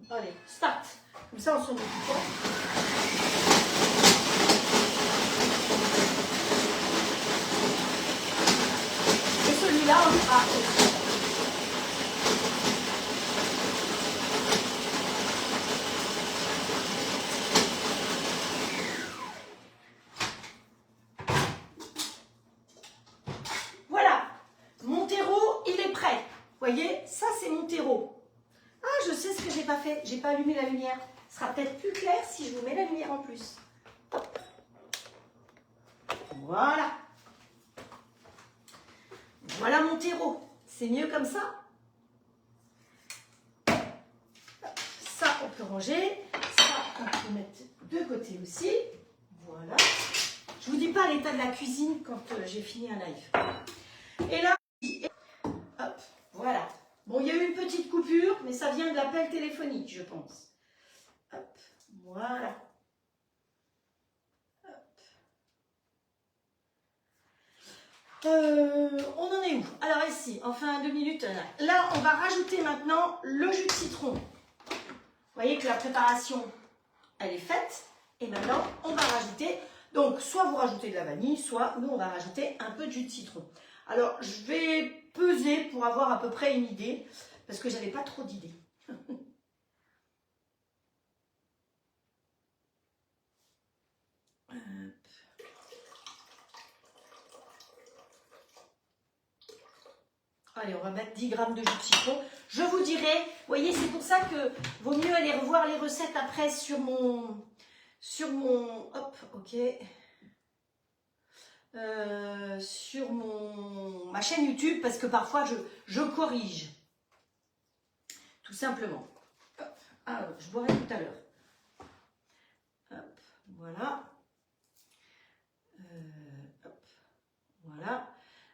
Allez, start. Comme ça, on s'en occupe pas. Et celui-là, on fera aussi. Voilà, mon terreau, il est prêt. Vous voyez, ça c'est mon terreau. Ah, je sais ce que j'ai pas fait. J'ai pas allumé la lumière. Ce sera peut-être plus clair si je vous mets la lumière en plus. Hop. Voilà. Voilà mon terreau. C'est mieux comme ça. Ça, on peut ranger. Ça, on peut mettre de côté aussi. Voilà. Je vous dis pas l'état de la cuisine quand j'ai fini un live. Et là, hop, voilà. Bon, il y a eu une petite coupure, mais ça vient de l'appel téléphonique, je pense. Hop, voilà. On en est où? Alors ici, enfin 2 minutes. Là, on va rajouter maintenant le jus de citron. Vous voyez que la préparation, elle est faite. Et maintenant, on va rajouter, donc soit vous rajoutez de la vanille, soit nous, on va rajouter un peu de jus de citron. Alors, je vais peser pour avoir à peu près une idée, parce que j'avais pas trop d'idées. Allez, on va mettre 10 grammes de jus de citron. Je vous dirai, vous voyez, c'est pour ça que vaut mieux aller revoir les recettes après sur mon hop, ok, sur ma chaîne YouTube, parce que parfois je corrige, tout simplement. Hop. Ah, je boirai tout à l'heure. Hop, voilà. Hop, voilà.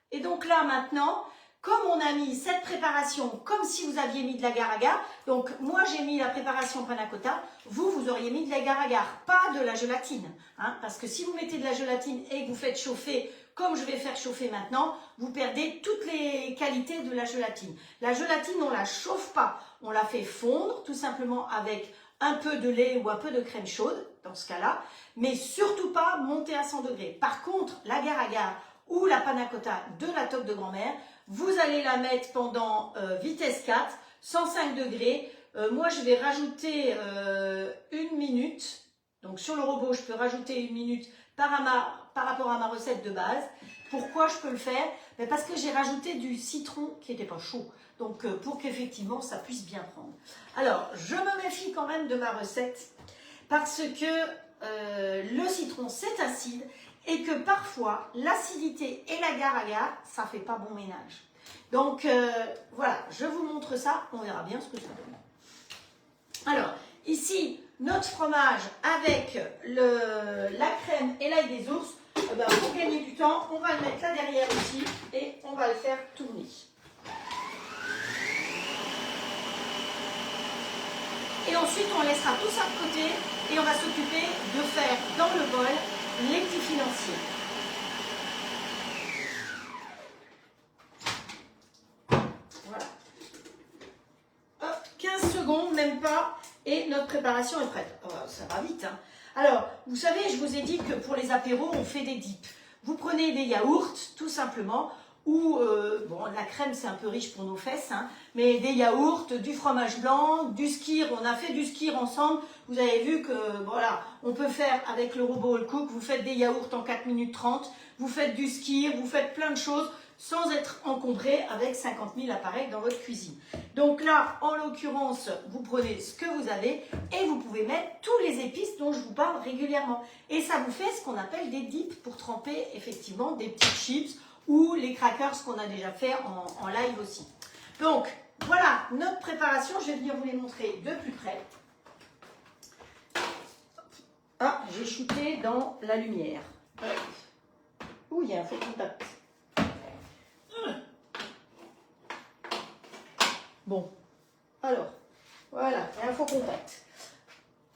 Et donc là, maintenant, comme on a mis cette préparation, comme si vous aviez mis de l'agar-agar, donc moi j'ai mis la préparation panna cotta, vous auriez mis de l'agar-agar, pas de la gélatine. Hein, parce que si vous mettez de la gélatine et que vous faites chauffer, comme je vais faire chauffer maintenant, vous perdez toutes les qualités de la gélatine. La gélatine, on ne la chauffe pas, on la fait fondre tout simplement avec un peu de lait ou un peu de crème chaude, dans ce cas-là, mais surtout pas monter à 100 degrés. Par contre, l'agar-agar, ou la panna cotta de la toque de grand-mère. Vous allez la mettre pendant vitesse 4, 105 degrés. Moi, je vais rajouter 1 minute. Donc, sur le robot, je peux rajouter 1 minute par rapport à ma recette de base. Pourquoi je peux le faire? Parce que j'ai rajouté du citron qui n'était pas chaud. Donc, pour qu'effectivement, ça puisse bien prendre. Alors, je me méfie quand même de ma recette parce que le citron, c'est acide et que parfois, l'acidité et l'agar-agar, ça ne fait pas bon ménage. Donc, voilà, je vous montre ça. On verra bien ce que ça donne. Alors, ici, notre fromage avec la crème et l'ail des ours. Pour gagner du temps, on va le mettre là derrière aussi et on va le faire tourner. Et ensuite, on laissera tout ça de côté et on va s'occuper de faire dans le bol les petits financiers. Voilà. Hop, 15 secondes, même pas, et notre préparation est prête. Oh, ça va vite, hein. Alors, vous savez, je vous ai dit que pour les apéros, on fait des dips. Vous prenez des yaourts, tout simplement, ou, bon, la crème, c'est un peu riche pour nos fesses, hein, mais des yaourts, du fromage blanc, du skyr. On a fait du skyr ensemble. Vous avez vu que, voilà, on peut faire avec le robot All Cook. Vous faites des yaourts en 4 minutes 30. Vous faites du skyr, vous faites plein de choses sans être encombré avec 50 000 appareils dans votre cuisine. Donc là, en l'occurrence, vous prenez ce que vous avez et vous pouvez mettre tous les épices dont je vous parle régulièrement. Et ça vous fait ce qu'on appelle des dips pour tremper effectivement des petites chips ou les crackers qu'on a déjà fait en live aussi. Donc, voilà notre préparation. Je vais venir vous les montrer de plus près. Ah, j'ai shooté dans la lumière. Ouh, il y a un faux contact. Bon, alors, voilà, il y a un faux contact.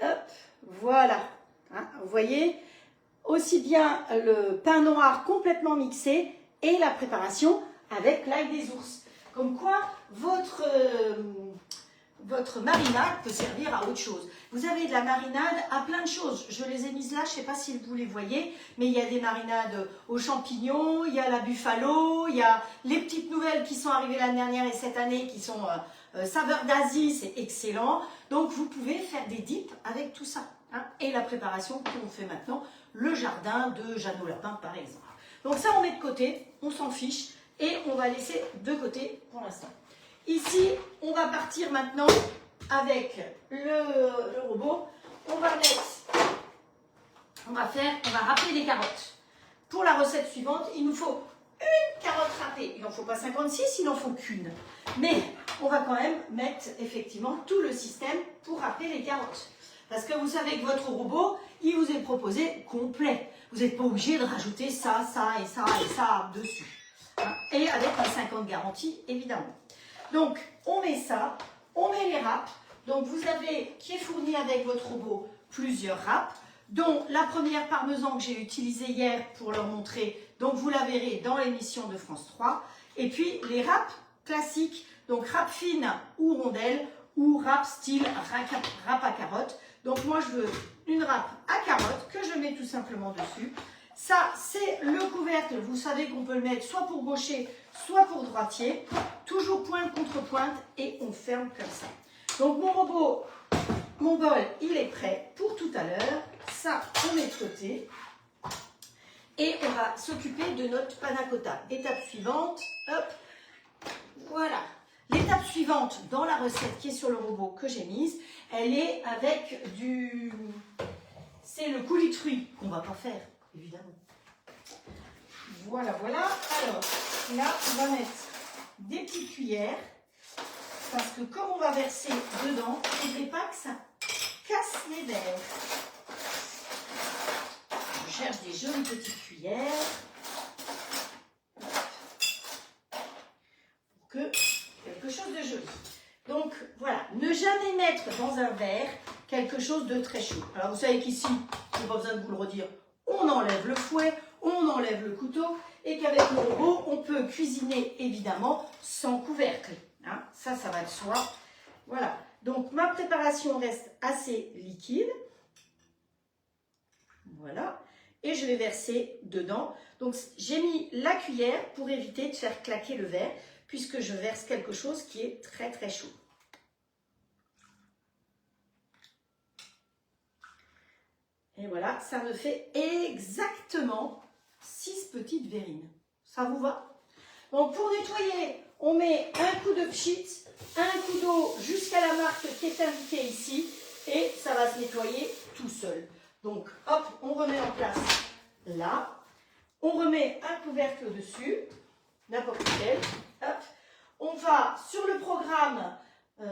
Hop, voilà. Hein, vous voyez, aussi bien le pain noir complètement mixé et la préparation avec l'ail des ours. Comme quoi, votre marinade peut servir à autre chose. Vous avez de la marinade à plein de choses. Je les ai mises là, je ne sais pas si vous les voyez, mais il y a des marinades aux champignons, il y a la buffalo, il y a les petites nouvelles qui sont arrivées l'année dernière et cette année qui sont saveur d'Asie, c'est excellent. Donc vous pouvez faire des dips avec tout ça. Hein, et la préparation qu'on fait maintenant, le jardin de Jeannot Lapin par exemple. Donc ça on met de côté, on s'en fiche et on va laisser de côté pour l'instant. Ici, on va partir maintenant avec le robot. On va râper des carottes. Pour la recette suivante, il nous faut une carotte râpée. Il n'en faut pas 56, il n'en faut qu'une. Mais on va quand même mettre effectivement tout le système pour râper les carottes. Parce que vous savez que votre robot, il vous est proposé complet. Vous n'êtes pas obligé de rajouter ça, ça et ça et ça dessus. Hein, et avec un 50 garantie, évidemment. Donc, on met ça, on met les râpes. Donc, vous avez, qui est fourni avec votre robot, plusieurs râpes, dont la première parmesan que j'ai utilisée hier pour leur montrer. Donc, vous la verrez dans l'émission de France 3. Et puis, les râpes classiques, donc râpes fines ou rondelles, ou râpes style râpe à carotte. Donc, moi, je veux une râpe à carotte que je mets tout simplement dessus. Ça, c'est le couvercle. Vous savez qu'on peut le mettre soit pour gaucher, soit pour droitier. Toujours pointe contre pointe et on ferme comme ça. Donc mon robot, mon bol, il est prêt pour tout à l'heure. Ça, on met de côté. Et on va s'occuper de notre panna cotta. Étape suivante, hop, voilà. L'étape suivante dans la recette qui est sur le robot que j'ai mise, elle est avec du... C'est le coulis de fruits qu'on ne va pas faire. Évidemment. Voilà, voilà. Alors, là, on va mettre des petites cuillères. Parce que comme on va verser dedans, il ne faudrait pas que ça casse les verres. Je cherche des jolies petites cuillères. Pour que quelque chose de joli. Donc, voilà. Ne jamais mettre dans un verre quelque chose de très chaud. Alors, vous savez qu'ici, je n'ai pas besoin de vous le redire, on enlève le fouet, on enlève le couteau et qu'avec le robot, on peut cuisiner évidemment sans couvercle. Hein, ça va de soi. Voilà. Donc, ma préparation reste assez liquide. Voilà. et je vais verser dedans. Donc j'ai mis la cuillère pour éviter de faire claquer le verre, puisque je verse quelque chose qui est très très chaud. Et voilà, ça me fait exactement 6 petites verrines. Ça vous va? Donc pour nettoyer, on met un coup de pchit, un coup d'eau jusqu'à la marque qui est indiquée ici, et ça va se nettoyer tout seul. Donc hop, on remet en place là, on remet un couvercle dessus, n'importe lequel, hop. On va sur le programme,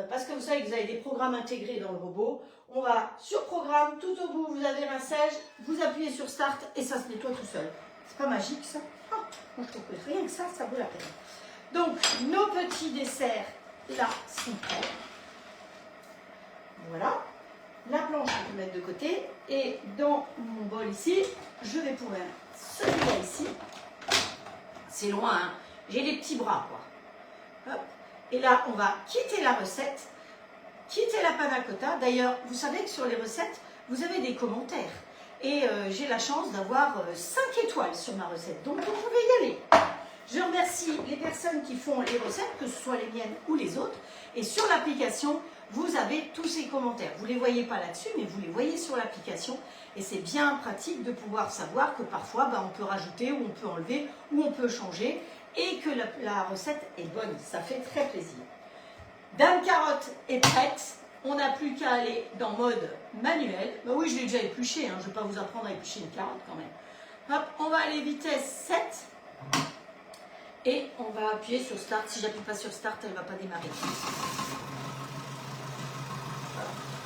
parce que vous savez que vous avez des programmes intégrés dans le robot, on va sur programme, tout au bout vous avez rinçage, vous appuyez sur start et ça se nettoie tout seul. C'est pas magique ça? Oh, moi je trouve que rien que ça vaut la peine. Donc nos petits desserts là sont prêts. Voilà. La planche on peut mettre de côté et dans mon bol ici, je vais pouvoir celui-là ici. C'est loin, hein. J'ai des petits bras quoi. Hop. Et là, on va quitter la recette, quitter la panna cotta. D'ailleurs, vous savez que sur les recettes, vous avez des commentaires. Et j'ai la chance d'avoir 5 étoiles sur ma recette. Donc, vous pouvez y aller. Je remercie les personnes qui font les recettes, que ce soit les miennes ou les autres. Et sur l'application, vous avez tous ces commentaires. Vous ne les voyez pas là-dessus, mais vous les voyez sur l'application. Et c'est bien pratique de pouvoir savoir que parfois, on peut rajouter ou on peut enlever ou on peut changer. Et que la recette est bonne, ça fait très plaisir. Dame carotte est prête, on n'a plus qu'à aller dans mode manuel. Bah oui, je l'ai déjà épluché, hein. Je ne vais pas vous apprendre à éplucher une carotte quand même. Hop, on va aller vitesse 7 et on va appuyer sur start. Si j'appuie pas sur start, elle ne va pas démarrer.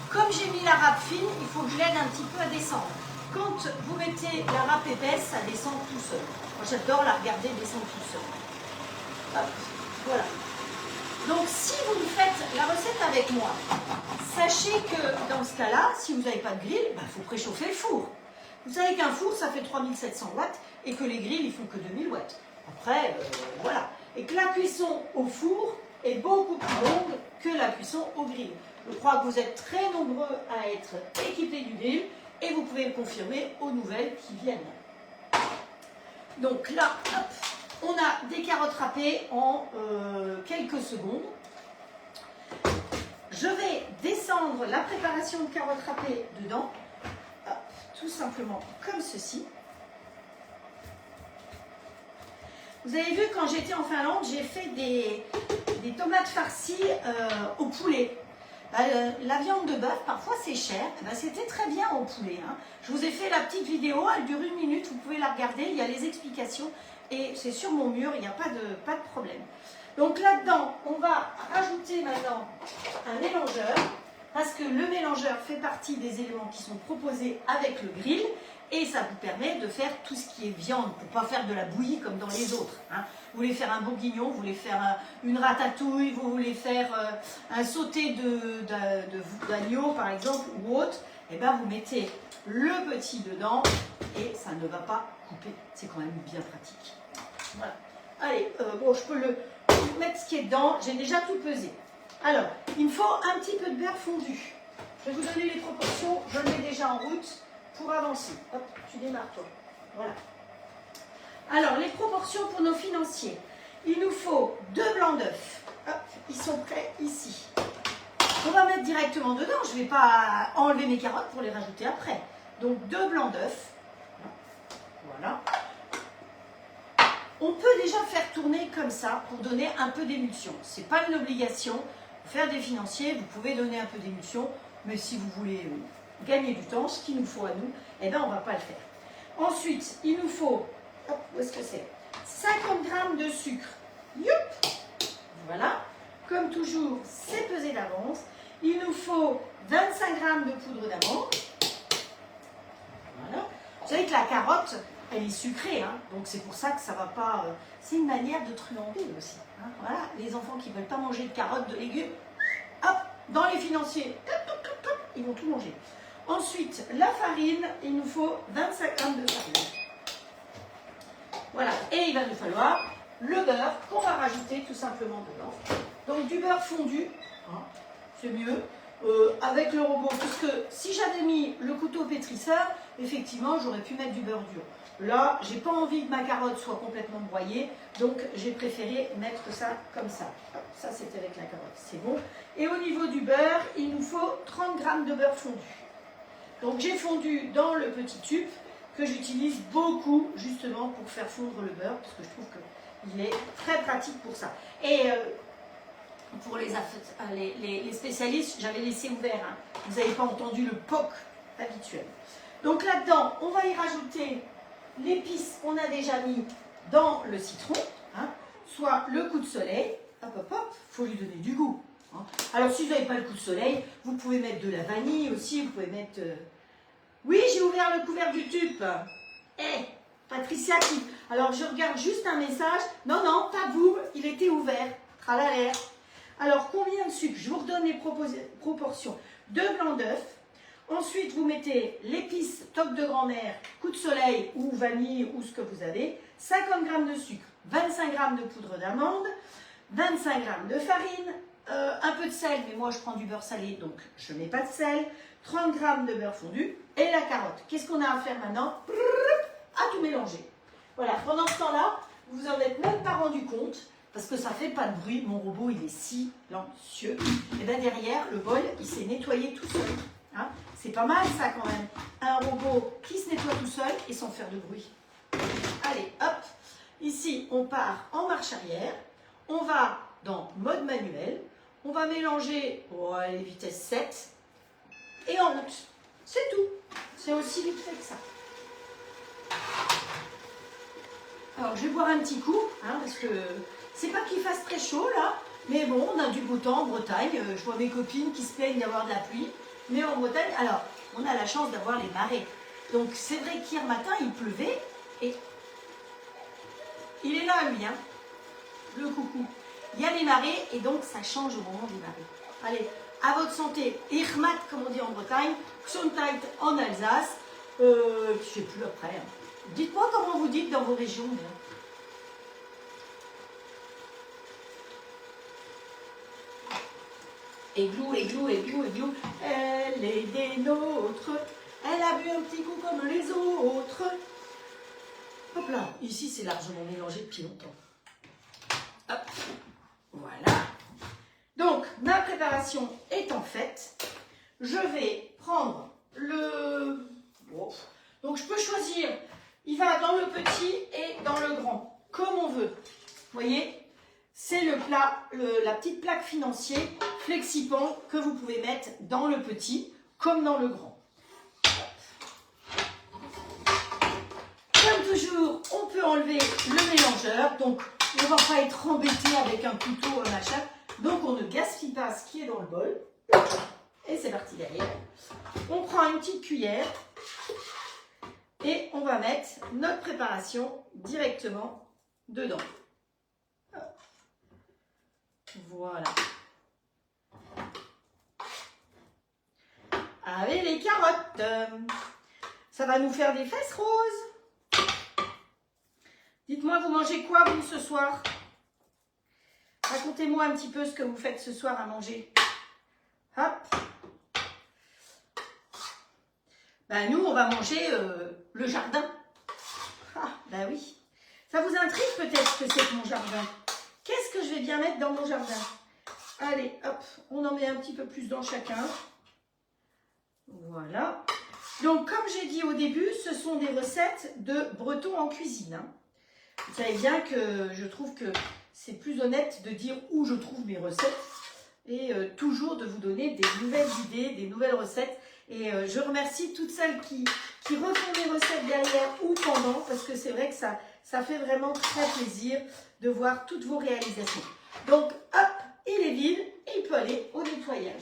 Comme j'ai mis la râpe fine, il faut que je l'aide un petit peu à descendre. Quand vous mettez la râpe épaisse, ça descend tout seul. Moi, j'adore la regarder descendre tout seul. Hop, voilà. Donc, si vous faites la recette avec moi, sachez que dans ce cas-là, si vous n'avez pas de grille, il faut préchauffer le four. Vous savez qu'un four, ça fait 3700 watts et que les grilles, ils font que 2000 watts. Après, voilà. Et que la cuisson au four est beaucoup plus longue que la cuisson au grill. Je crois que vous êtes très nombreux à être équipés du grill et vous pouvez le confirmer aux nouvelles qui viennent. Donc là, hop, on a des carottes râpées en quelques secondes. Je vais descendre la préparation de carottes râpées dedans, hop, tout simplement comme ceci. Vous avez vu, quand j'étais en Finlande, j'ai fait des tomates farcies au poulet. La viande de bœuf, parfois c'est cher, c'était très bien au poulet. Hein. Je vous ai fait la petite vidéo, elle dure 1 minute, vous pouvez la regarder, il y a les explications et c'est sur mon mur, il n'y a pas de problème. Donc là-dedans, on va rajouter maintenant un mélangeur, parce que le mélangeur fait partie des éléments qui sont proposés avec le grill et ça vous permet de faire tout ce qui est viande, pour ne pas faire de la bouillie comme dans les autres. Hein. Vous voulez faire un bourguignon, vous voulez faire une ratatouille, vous voulez faire un sauté d'agneau par exemple ou autre, et bien vous mettez le petit dedans et ça ne va pas couper. C'est quand même bien pratique. Voilà. Allez, bon, je peux mettre ce qui est dedans, j'ai déjà tout pesé. Alors, il me faut un petit peu de beurre fondu. Je vais vous donner les proportions, je le mets déjà en route pour avancer. Hop, tu démarres toi. Voilà. Alors, les proportions pour nos financiers. Il nous faut 2 blancs d'œufs. Hop, ils sont prêts ici. On va mettre directement dedans. Je ne vais pas enlever mes carottes pour les rajouter après. Donc, 2 blancs d'œufs. Voilà. On peut déjà faire tourner comme ça pour donner un peu d'émulsion. Ce n'est pas une obligation. Pour faire des financiers, vous pouvez donner un peu d'émulsion. Mais si vous voulez gagner du temps, ce qu'il nous faut à nous, eh bien, on ne va pas le faire. Ensuite, il nous faut... Hop, où est-ce que c'est? 50 g de sucre. Youp! Voilà. Comme toujours, c'est pesé d'avance. Il nous faut 25 g de poudre d'amande. Voilà. Vous savez que la carotte, elle est sucrée, hein, donc c'est pour ça que ça ne va pas... c'est une manière de truander aussi. Hein. Voilà, les enfants qui ne veulent pas manger de carottes, de légumes, hop, dans les financiers, ils vont tout manger. Ensuite, la farine, il nous faut 25 g de farine. Voilà, et il va nous falloir le beurre qu'on va rajouter tout simplement dedans. Donc du beurre fondu, hein, c'est mieux. avec le robot, parce que si j'avais mis le couteau pétrisseur, effectivement, j'aurais pu mettre du beurre dur. Là, j'ai pas envie que ma carotte soit complètement broyée, donc j'ai préféré mettre ça comme ça. Hop, ça, c'était avec la carotte, c'est bon. Et au niveau du beurre, il nous faut 30 g de beurre fondu. Donc j'ai fondu dans le petit tube que j'utilise beaucoup justement pour faire fondre le beurre, parce que je trouve qu'il est très pratique pour ça. Et pour les spécialistes, j'avais laissé ouvert, hein. Vous n'avez pas entendu le poc habituel. Donc là-dedans, on va y rajouter l'épice qu'on a déjà mis dans le citron, hein, soit le coup de soleil. Hop, hop, hop, il faut lui donner du goût. Hein. Alors si vous n'avez pas le coup de soleil, vous pouvez mettre de la vanille aussi, vous pouvez mettre... Oui, j'ai ouvert le couvercle du tube. Patricia qui... Alors je regarde juste un message. Non, non, pas vous, il était ouvert. Tralala. Alors combien de sucre? Je vous redonne les proportions. 2 blancs d'œufs. Ensuite, vous mettez l'épice toque de grand-mère, coup de soleil ou vanille ou ce que vous avez. 50 g de sucre, 25 g de poudre d'amande, 25 g de farine, un peu de sel, mais moi je prends du beurre salé, donc je ne mets pas de sel. 30 g de beurre fondu et la carotte. Qu'est-ce qu'on a à faire maintenant? À tout mélanger. Voilà, pendant ce temps-là, vous vous en êtes même pas rendu compte, parce que ça ne fait pas de bruit, mon robot il est silencieux. Et bien derrière, le bol, il s'est nettoyé tout seul. Hein, c'est pas mal ça quand même, un robot qui se nettoie tout seul et sans faire de bruit. Allez, hop, ici on part en marche arrière, on va dans mode manuel, on va mélanger les vitesses 7 et en route. C'est tout, c'est aussi vite fait que ça. Alors je vais boire un petit coup, hein, parce que c'est pas qu'il fasse très chaud là, mais bon, on a du beau temps en Bretagne, je vois mes copines qui se plaignent d'avoir de la pluie. Mais en Bretagne, alors, on a la chance d'avoir les marées. Donc, c'est vrai qu'hier matin, il pleuvait et il est là, lui, hein, le coucou. Il y a les marées et donc, ça change au moment des marées. Allez, à votre santé. Irmat, comme on dit en Bretagne, Gesundheit en Alsace. Je ne sais plus après. Hein. Dites-moi comment vous dites dans vos régions. Bien. Églou, églou, églou, églou, elle est des nôtres, elle a bu un petit coup comme les autres. Hop là, ici c'est largement mélangé depuis longtemps. Hop, voilà. Donc, ma préparation étant faite, je vais prendre le... Donc, je peux choisir, il va dans le petit et dans le grand, comme on veut. Vous voyez ? C'est le plat, la petite plaque financier Flexipan que vous pouvez mettre dans le petit comme dans le grand. Comme toujours, on peut enlever le mélangeur. Donc, on ne va pas être embêté avec un couteau, un machin. Donc, on ne gaspille pas ce qui est dans le bol. Et c'est parti derrière. On prend une petite cuillère et on va mettre notre préparation directement dedans. Voilà. Avec les carottes. Ça va nous faire des fesses roses. Dites-moi, vous mangez quoi, vous, ce soir? Racontez-moi un petit peu ce que vous faites ce soir à manger. Hop. Ben, nous, on va manger le jardin. Ah, ben oui. Ça vous intrigue peut-être que c'est mon jardin. Qu'est-ce que je vais bien mettre dans mon jardin? Allez, hop, on en met un petit peu plus dans chacun. Voilà. Donc, comme j'ai dit au début, ce sont des recettes de Bretons en cuisine. Hein. Vous savez bien que je trouve que c'est plus honnête de dire où je trouve mes recettes et toujours de vous donner des nouvelles idées, des nouvelles recettes. Et je remercie toutes celles qui refont mes recettes derrière ou pendant, parce que c'est vrai que ça fait vraiment très plaisir de voir toutes vos réalisations. Donc, hop, il est vide et il peut aller au nettoyage.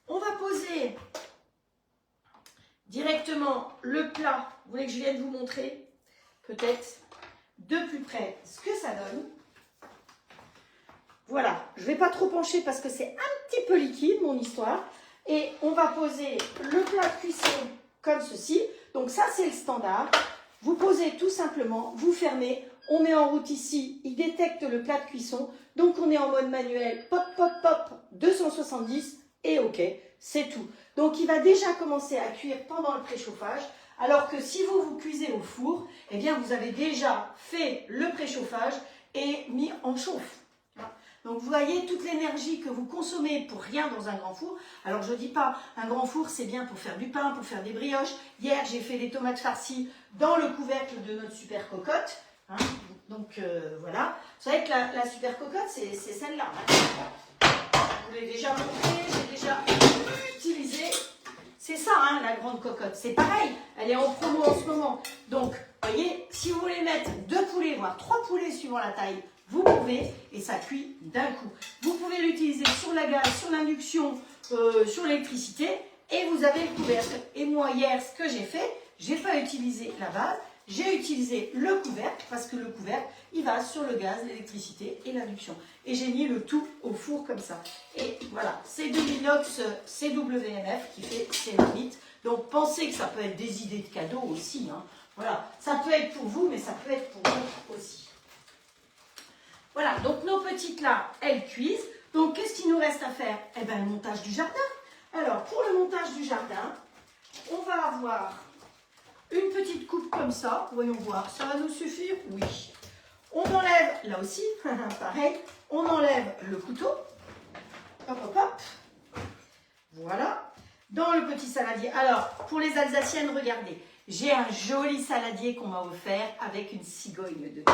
On va poser directement le plat. Vous voulez que je vienne vous montrer peut-être de plus près ce que ça donne. Voilà, je ne vais pas trop pencher parce que c'est un petit peu liquide mon histoire. Et on va poser le plat de cuisson comme ceci. Donc ça, c'est le standard. Vous posez tout simplement, vous fermez, on met en route ici, il détecte le plat de cuisson, donc on est en mode manuel, pop, pop, pop, 270 et ok, c'est tout. Donc il va déjà commencer à cuire pendant le préchauffage, alors que si vous cuisez au four, eh bien vous avez déjà fait le préchauffage et mis en chauffe. Donc vous voyez toute l'énergie que vous consommez pour rien dans un grand four. Alors je ne dis pas, un grand four c'est bien pour faire du pain, pour faire des brioches. Hier j'ai fait des tomates farcies dans le couvercle de notre super cocotte. Hein. Donc voilà. Vous savez que la super cocotte c'est celle-là. Hein. Je vous l'ai déjà montré, j'ai déjà utilisé. C'est ça hein, la grande cocotte. C'est pareil, elle est en promo en ce moment. Donc vous voyez, si vous voulez mettre 2 poulets, voire 3 poulets suivant la taille, vous pouvez, et ça cuit d'un coup. Vous pouvez l'utiliser sur la gaz, sur l'induction, sur l'électricité, et vous avez le couvercle. Et moi, hier, ce que j'ai fait, j'ai pas utilisé la base, j'ai utilisé le couvercle, parce que le couvercle, il va sur le gaz, l'électricité et l'induction. Et j'ai mis le tout au four comme ça. Et voilà, c'est de l'inox CWMF qui fait céramique. Donc pensez que ça peut être des idées de cadeaux aussi. Hein. Voilà, ça peut être pour vous, mais ça peut être pour vous aussi. Voilà, donc nos petites là, elles cuisent. Donc, qu'est-ce qu'il nous reste à faire? Eh bien, le montage du jardin. Alors, pour le montage du jardin, on va avoir une petite coupe comme ça. Voyons voir, ça va nous suffire? Oui. On enlève, là aussi, pareil, on enlève le couteau. Hop, hop, hop. Voilà. Dans le petit saladier. Alors, pour les Alsaciennes, regardez. J'ai un joli saladier qu'on m'a offert avec une cigogne dedans.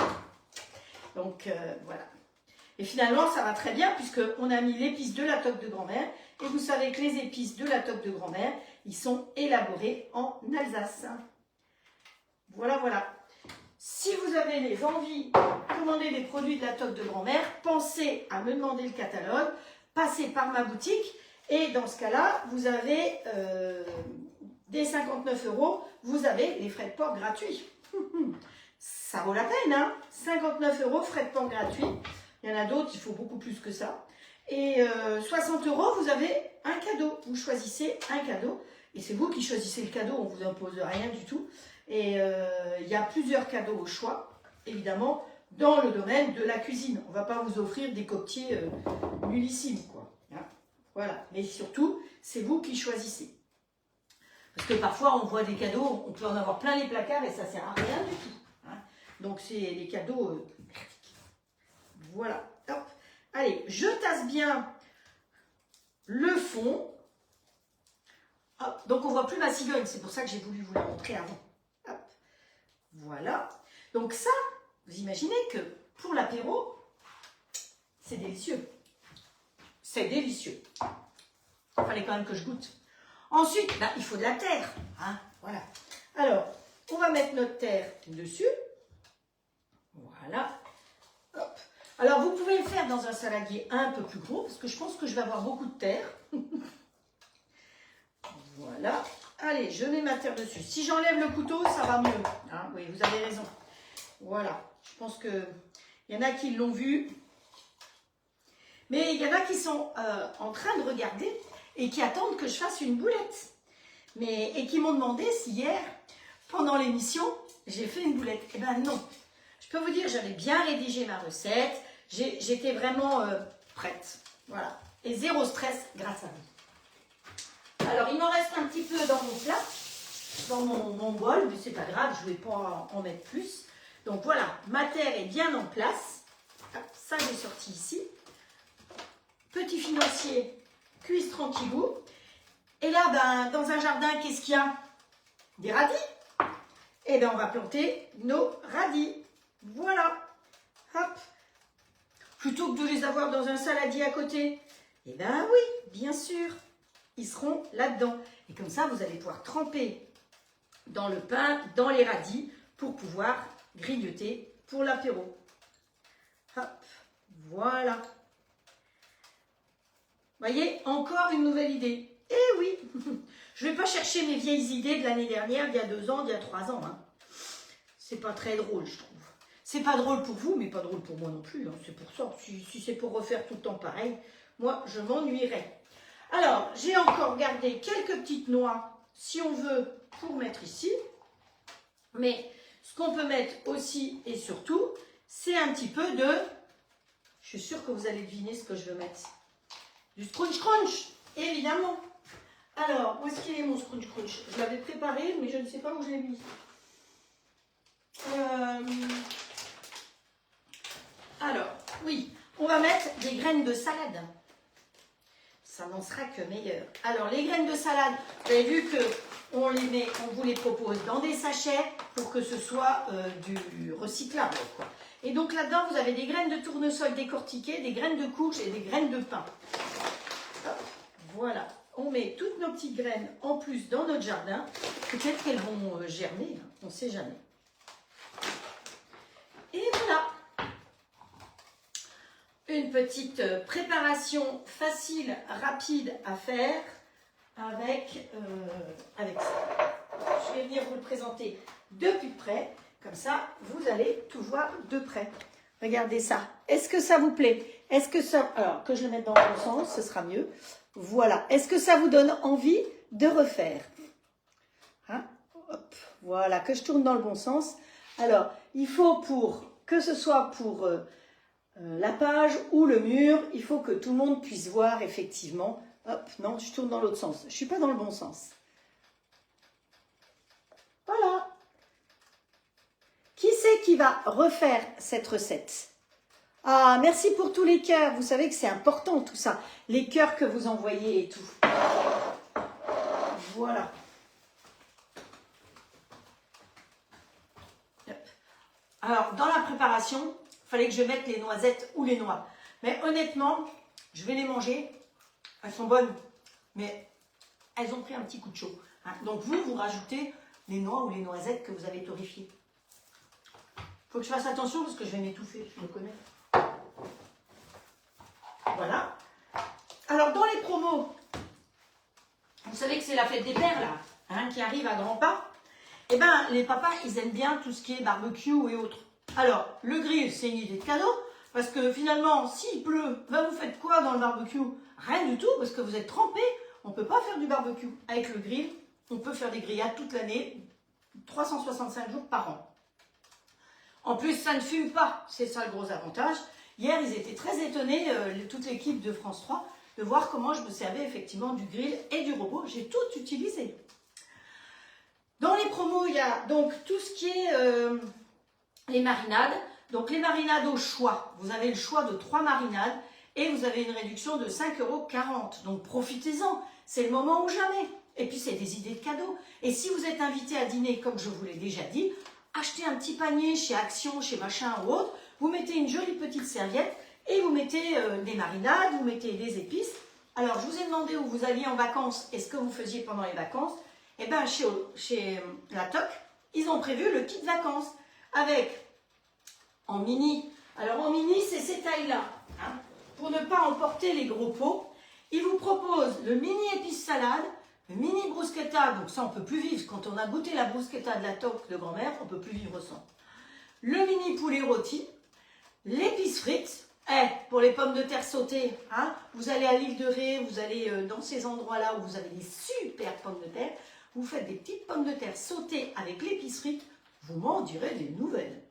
Donc voilà. Et finalement, ça va très bien puisqu'on a mis l'épice de la toque de grand-mère. Et vous savez que les épices de la toque de grand-mère, ils sont élaborés en Alsace. Voilà, voilà. Si vous avez les envies de commander des produits de la toque de grand-mère, pensez à me demander le catalogue, passez par ma boutique. Et dans ce cas-là, vous avez des 59 €, vous avez les frais de port gratuits. Ça vaut la peine, hein, 59 € frais de port gratuits. Il y en a d'autres, il faut beaucoup plus que ça. Et 60 €, vous avez un cadeau. Vous choisissez un cadeau. Et c'est vous qui choisissez le cadeau, on ne vous impose rien du tout. Et il y a plusieurs cadeaux au choix, évidemment, dans le domaine de la cuisine. On ne va pas vous offrir des coquetiers nullissimes, quoi. Hein, voilà. Mais surtout, c'est vous qui choisissez. Parce que parfois, on voit des cadeaux, on peut en avoir plein les placards et ça ne sert à rien du tout. Donc, c'est les cadeaux pratiques. Voilà. Hop. Allez, je tasse bien le fond. Hop. Donc, on ne voit plus ma cigogne. C'est pour ça que j'ai voulu vous la montrer avant. Hop. Voilà. Donc, ça, vous imaginez que pour l'apéro, c'est délicieux. C'est délicieux. Il fallait quand même que je goûte. Ensuite, bah, il faut de la terre. Hein, voilà. Alors, on va mettre notre terre dessus. Voilà. Hop. Alors, vous pouvez le faire dans un saladier un peu plus gros, parce que je pense que je vais avoir beaucoup de terre. Voilà. Allez, je mets ma terre dessus. Si j'enlève le couteau, ça va mieux. Hein, oui, vous avez raison. Voilà. Je pense qu'il y en a qui l'ont vu. Mais il y en a qui sont en train de regarder et qui attendent que je fasse une boulette. Et qui m'ont demandé si hier, pendant l'émission, j'ai fait une boulette. Eh bien non. Je peux vous dire, j'avais bien rédigé ma recette, j'étais vraiment prête. Voilà. Et zéro stress grâce à vous. Alors, il m'en reste un petit peu dans mon plat, dans mon bol, mais c'est pas grave, je ne vais pas en mettre plus. Donc voilà, ma terre est bien en place. Hop, ça, j'ai sorti ici. Petit financier, cuise tranquillou. Et là, ben, dans un jardin, qu'est-ce qu'il y a? Des radis. Et bien, on va planter nos radis. Voilà, hop, plutôt que de les avoir dans un saladier à côté, eh bien oui, bien sûr, ils seront là-dedans. Et comme ça, vous allez pouvoir tremper dans le pain, dans les radis, pour pouvoir grignoter pour l'apéro. Hop, voilà. Voyez, encore une nouvelle idée. Eh oui, je ne vais pas chercher mes vieilles idées de l'année dernière, d'il y a 2 ans, d'il y a 3 ans. Hein. C'est pas très drôle, je trouve. C'est pas drôle pour vous, mais pas drôle pour moi non plus. Hein. C'est pour ça. Si c'est pour refaire tout le temps pareil, moi, je m'ennuierais. Alors, j'ai encore gardé quelques petites noix, si on veut, pour mettre ici. Mais Ce qu'on peut mettre aussi et surtout, c'est un petit peu de... Je suis sûre que vous allez deviner ce que je veux mettre. Du scrunch crunch, évidemment. Alors, où est-ce qu'il est mon scrunch crunch? Je l'avais préparé, mais je ne sais pas où je l'ai mis. Alors, oui, on va mettre des graines de salade. Ça n'en sera que meilleur. Alors, les graines de salade, vous avez vu qu'on vous les propose dans des sachets pour que ce soit du recyclable, quoi. Et donc là-dedans, vous avez des graines de tournesol décortiquées, des graines de courge et des graines de pin. Hop, voilà. On met toutes nos petites graines en plus dans notre jardin. Peut-être qu'elles vont germer, hein, on ne sait jamais. Et voilà. Une petite préparation facile, rapide à faire avec ça. Je vais venir vous le présenter de plus près. Comme ça, vous allez tout voir de près. Regardez ça. Est-ce que ça vous plaît? Est-ce que ça... Alors, que je le mette dans le bon sens, ce sera mieux. Voilà. Est-ce que ça vous donne envie de refaire? Hein? Hop. Voilà, que je tourne dans le bon sens. Alors, il faut que ce soit pour la page ou le mur, il faut que tout le monde puisse voir effectivement. Hop, non, je tourne dans l'autre sens. Je ne suis pas dans le bon sens. Voilà. Qui c'est qui va refaire cette recette? Ah, merci pour tous les cœurs. Vous savez que c'est important tout ça. Les cœurs que vous envoyez et tout. Voilà. Alors, dans la préparation, il fallait que je mette les noisettes ou les noix. Mais honnêtement, je vais les manger. Elles sont bonnes, mais elles ont pris un petit coup de chaud. Hein. Donc vous rajoutez les noix ou les noisettes que vous avez torréfiées. Il faut que je fasse attention parce que je vais m'étouffer, je me connais. Voilà. Alors, dans les promos, vous savez que c'est la fête des pères, là, hein, qui arrive à grands pas. Eh bien, les papas, ils aiment bien tout ce qui est barbecue et autres. Alors, le grill, c'est une idée de cadeau, parce que finalement, s'il pleut, ben vous faites quoi dans le barbecue? Rien du tout, parce que vous êtes trempés. On ne peut pas faire du barbecue. Avec le grill, on peut faire des grillades toute l'année, 365 jours par an. En plus, ça ne fume pas, c'est ça le gros avantage. Hier, ils étaient très étonnés, toute l'équipe de France 3, de voir comment je me servais effectivement du grill et du robot. J'ai tout utilisé. Dans les promos, il y a donc tout ce qui est les marinades. Donc les marinades au choix. Vous avez le choix de 3 marinades et vous avez une réduction de 5,40 €. Donc profitez-en, c'est le moment ou jamais. Et puis c'est des idées de cadeaux. Et si vous êtes invité à dîner, comme je vous l'ai déjà dit, achetez un petit panier chez Action, chez machin ou autre, vous mettez une jolie petite serviette et vous mettez des marinades, vous mettez des épices. Alors je vous ai demandé où vous alliez en vacances et ce que vous faisiez pendant les vacances. Eh bien chez la TOC, ils ont prévu le kit vacances avec en mini. Alors en mini, c'est ces tailles-là. Hein, pour ne pas emporter les gros pots, ils vous proposent le mini épice salade, le mini bruschetta, donc ça on ne peut plus vivre. Quand on a goûté la bruschetta de la TOC de grand-mère, on ne peut plus vivre sans. Le mini poulet rôti, l'épice frite, pour les pommes de terre sautées, hein, vous allez à l'île de Ré, vous allez dans ces endroits-là où vous avez des super pommes de terre, vous faites des petites pommes de terre sautées avec l'épice frite, vous m'en direz des nouvelles.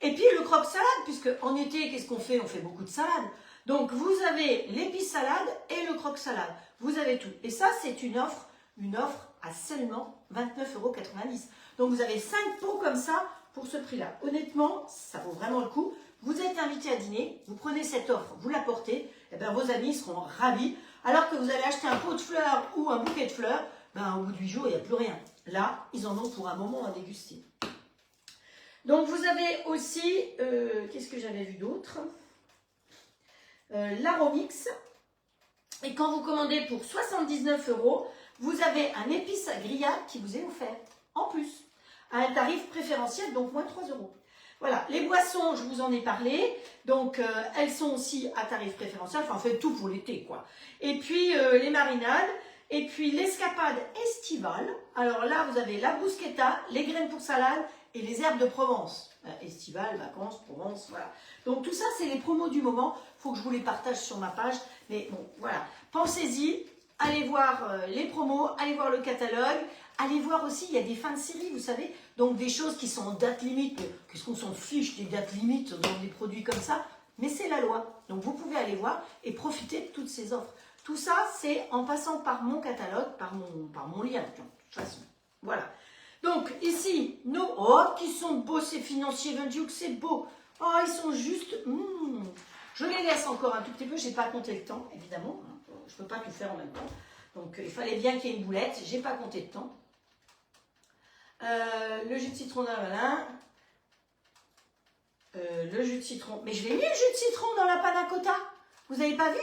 Et puis le croque-salade, puisque en été, qu'est-ce qu'on fait? On fait beaucoup de salade. Donc vous avez l'épice salade et le croque-salade. Vous avez tout. Et ça, c'est une offre à seulement 29,90 €. Donc vous avez 5 pots comme ça pour ce prix-là. Honnêtement, ça vaut vraiment le coup. Vous êtes invité à dîner, vous prenez cette offre, vous la portez, et bien vos amis seront ravis. Alors que vous allez acheter un pot de fleurs ou un bouquet de fleurs, ben, au bout de 8 jours, il n'y a plus rien. Là, ils en ont pour un moment à déguster. Donc vous avez aussi, qu'est-ce que j'avais vu d'autre? L'Aromix. Et quand vous commandez pour 79 €, vous avez un épice à grillade qui vous est offert, en plus, à un tarif préférentiel, donc moins 3 €. Voilà, les boissons, je vous en ai parlé, donc elles sont aussi à tarif préférentiel, enfin, faites tout pour l'été, quoi. Et puis, les marinades, et puis l'escapade estivale. Alors là, vous avez la bruschetta, les graines pour salade et les herbes de Provence. Estivale, vacances, Provence, voilà. Donc tout ça, c'est les promos du moment. Il faut que je vous les partage sur ma page. Mais bon, voilà. Pensez-y. allez voir les promos, allez voir le catalogue, allez voir aussi, il y a des fins de série, vous savez, donc des choses qui sont en date limite. Qu'est-ce qu'on s'en fiche des dates limites dans des produits comme ça? Mais c'est la loi. Donc vous pouvez aller voir et profiter de toutes ces offres. Tout ça, c'est en passant par mon catalogue, par mon lien, de toute façon. Voilà. Donc ici, nos... Oh, qui sont beaux ces financiers Vendues, c'est beau. Oh, ils sont juste... Je les laisse encore un tout petit peu, je n'ai pas compté le temps, évidemment. Je ne peux pas tout faire en même temps. Donc il fallait bien qu'il y ait une boulette, je n'ai pas compté le temps. Le jus de citron d'Avalin. Le jus de citron. Mais je l'ai mis le jus de citron dans la panna cotta. Vous n'avez pas vu?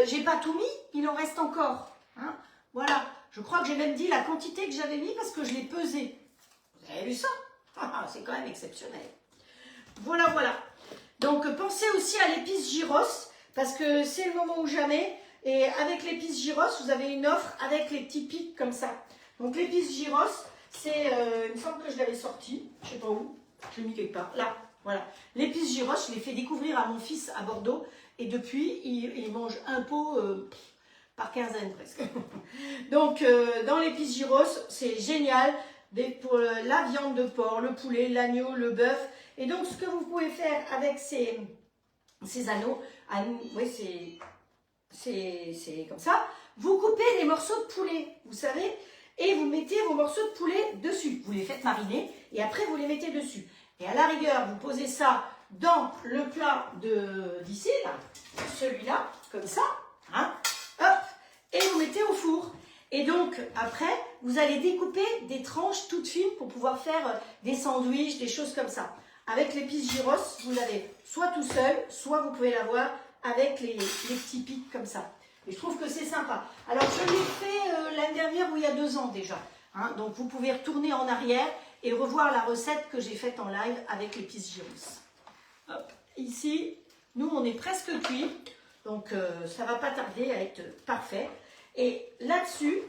J'ai pas tout mis, il en reste encore. Hein, voilà. Je crois que j'ai même dit la quantité que j'avais mis parce que je l'ai pesé. Vous avez vu ça? C'est quand même exceptionnel. Voilà, voilà. Donc pensez aussi à l'épice gyros parce que c'est le moment ou jamais. Et avec l'épice gyros, vous avez une offre avec les petits pics comme ça. Donc l'épice gyros, c'est il me semble que je l'avais sorti. Je ne sais pas où. Je l'ai mis quelque part. Là. Voilà. L'épice gyros, je l'ai fait découvrir à mon fils à Bordeaux. Et depuis, il mange un pot par quinzaine presque. Donc, dans l'épice gyros, c'est génial pour la viande de porc, le poulet, l'agneau, le bœuf. Et donc, ce que vous pouvez faire avec ces anneaux, oui, c'est comme ça. Vous coupez les morceaux de poulet, vous savez, et vous mettez vos morceaux de poulet dessus. Vous les faites mariner et après, vous les mettez dessus. Et à la rigueur, vous posez ça dans le plat d'ici, celui-là, comme ça, hein, hop, et vous mettez au four. Et donc, après, vous allez découper des tranches toutes fines pour pouvoir faire des sandwichs, des choses comme ça. Avec l'épice gyros, vous l'avez soit tout seul, soit vous pouvez l'avoir avec les petits pics comme ça. Et je trouve que c'est sympa. Alors, je l'ai fait l'année dernière ou il y a 2 ans déjà. Hein, donc, vous pouvez retourner en arrière et revoir la recette que j'ai faite en live avec l'épice gyros. Hop, ici, nous, on est presque cuit. Donc, ça ne va pas tarder à être parfait. Et là-dessus,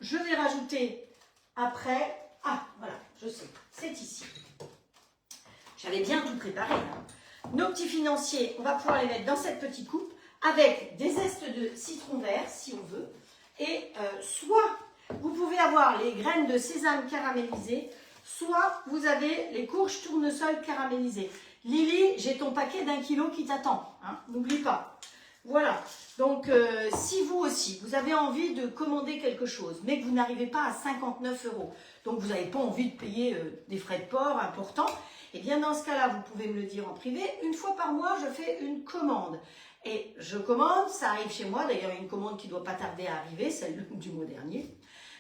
je vais rajouter après... Ah, voilà, je sais, c'est ici. J'avais bien tout préparé. Hein. Nos petits financiers, on va pouvoir les mettre dans cette petite coupe avec des zestes de citron vert, si on veut. Et soit vous pouvez avoir les graines de sésame caramélisées, soit vous avez les courges tournesol caramélisées. Lily, j'ai ton paquet d'1 kilo qui t'attend, hein, n'oublie pas. Voilà, donc si vous aussi, vous avez envie de commander quelque chose, mais que vous n'arrivez pas à 59 €, donc vous n'avez pas envie de payer des frais de port importants, et bien dans ce cas-là, vous pouvez me le dire en privé. Une fois par mois, je fais une commande. Et je commande, ça arrive chez moi, d'ailleurs une commande qui ne doit pas tarder à arriver, celle du mois dernier,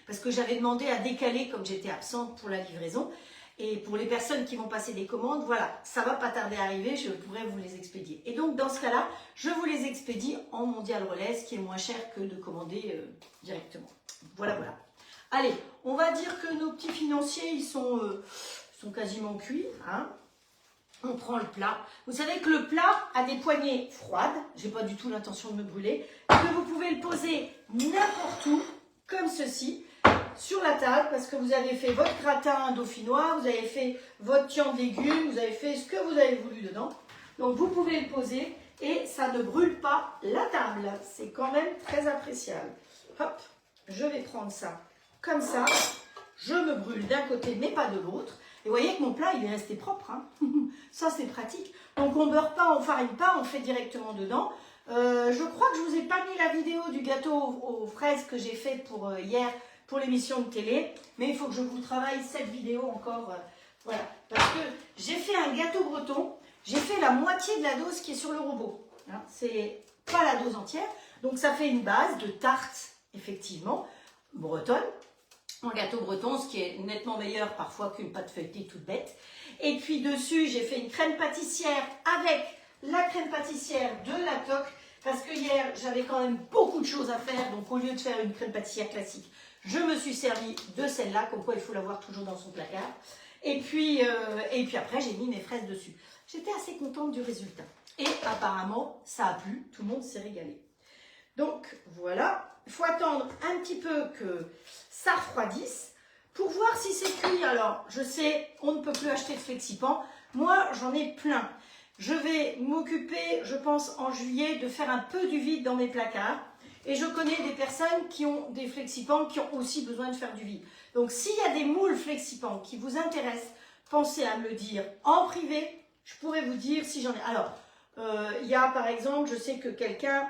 parce que j'avais demandé à décaler comme j'étais absente pour la livraison. Et pour les personnes qui vont passer des commandes, voilà, ça ne va pas tarder à arriver, je pourrais vous les expédier. Et donc, dans ce cas-là, je vous les expédie en Mondial Relais, ce qui est moins cher que de commander directement. Voilà, voilà. Allez, on va dire que nos petits financiers, ils sont quasiment cuits. Hein. On prend le plat. Vous savez que le plat a des poignées froides, je n'ai pas du tout l'intention de me brûler, que vous pouvez le poser n'importe où, comme ceci, sur la table, parce que vous avez fait votre gratin dauphinois, vous avez fait votre tian de légumes, vous avez fait ce que vous avez voulu dedans. Donc vous pouvez le poser et ça ne brûle pas la table. C'est quand même très appréciable. Hop, je vais prendre ça comme ça. Je me brûle d'un côté mais pas de l'autre. Et vous voyez que mon plat il est resté propre. Hein. Ça c'est pratique. Donc on ne beurre pas, on ne farine pas, on fait directement dedans. Je crois que je ne vous ai pas mis la vidéo du gâteau aux fraises que j'ai fait pour hier, pour l'émission de télé, mais il faut que je vous travaille cette vidéo encore, voilà, parce que j'ai fait un gâteau breton, j'ai fait la moitié de la dose qui est sur le robot, hein, c'est pas la dose entière, donc ça fait une base de tarte, effectivement, bretonne, en gâteau breton, ce qui est nettement meilleur parfois qu'une pâte feuilletée toute bête, et puis dessus j'ai fait une crème pâtissière avec la crème pâtissière de la toque, parce que hier j'avais quand même beaucoup de choses à faire, donc au lieu de faire une crème pâtissière classique, je me suis servi de celle-là, comme quoi il faut l'avoir toujours dans son placard. Et puis après, j'ai mis mes fraises dessus. J'étais assez contente du résultat. Et apparemment, ça a plu. Tout le monde s'est régalé. Donc, voilà. Il faut attendre un petit peu que ça refroidisse pour voir si c'est cuit. Alors, je sais, on ne peut plus acheter de Flexipan. Moi, j'en ai plein. Je vais m'occuper, je pense, en juillet, de faire un peu du vide dans mes placards. Et je connais des personnes qui ont des flexipans qui ont aussi besoin de faire du vide. Donc, s'il y a des moules flexipans qui vous intéressent, pensez à me le dire en privé. Je pourrais vous dire si j'en ai. Alors, il y a par exemple, je sais que quelqu'un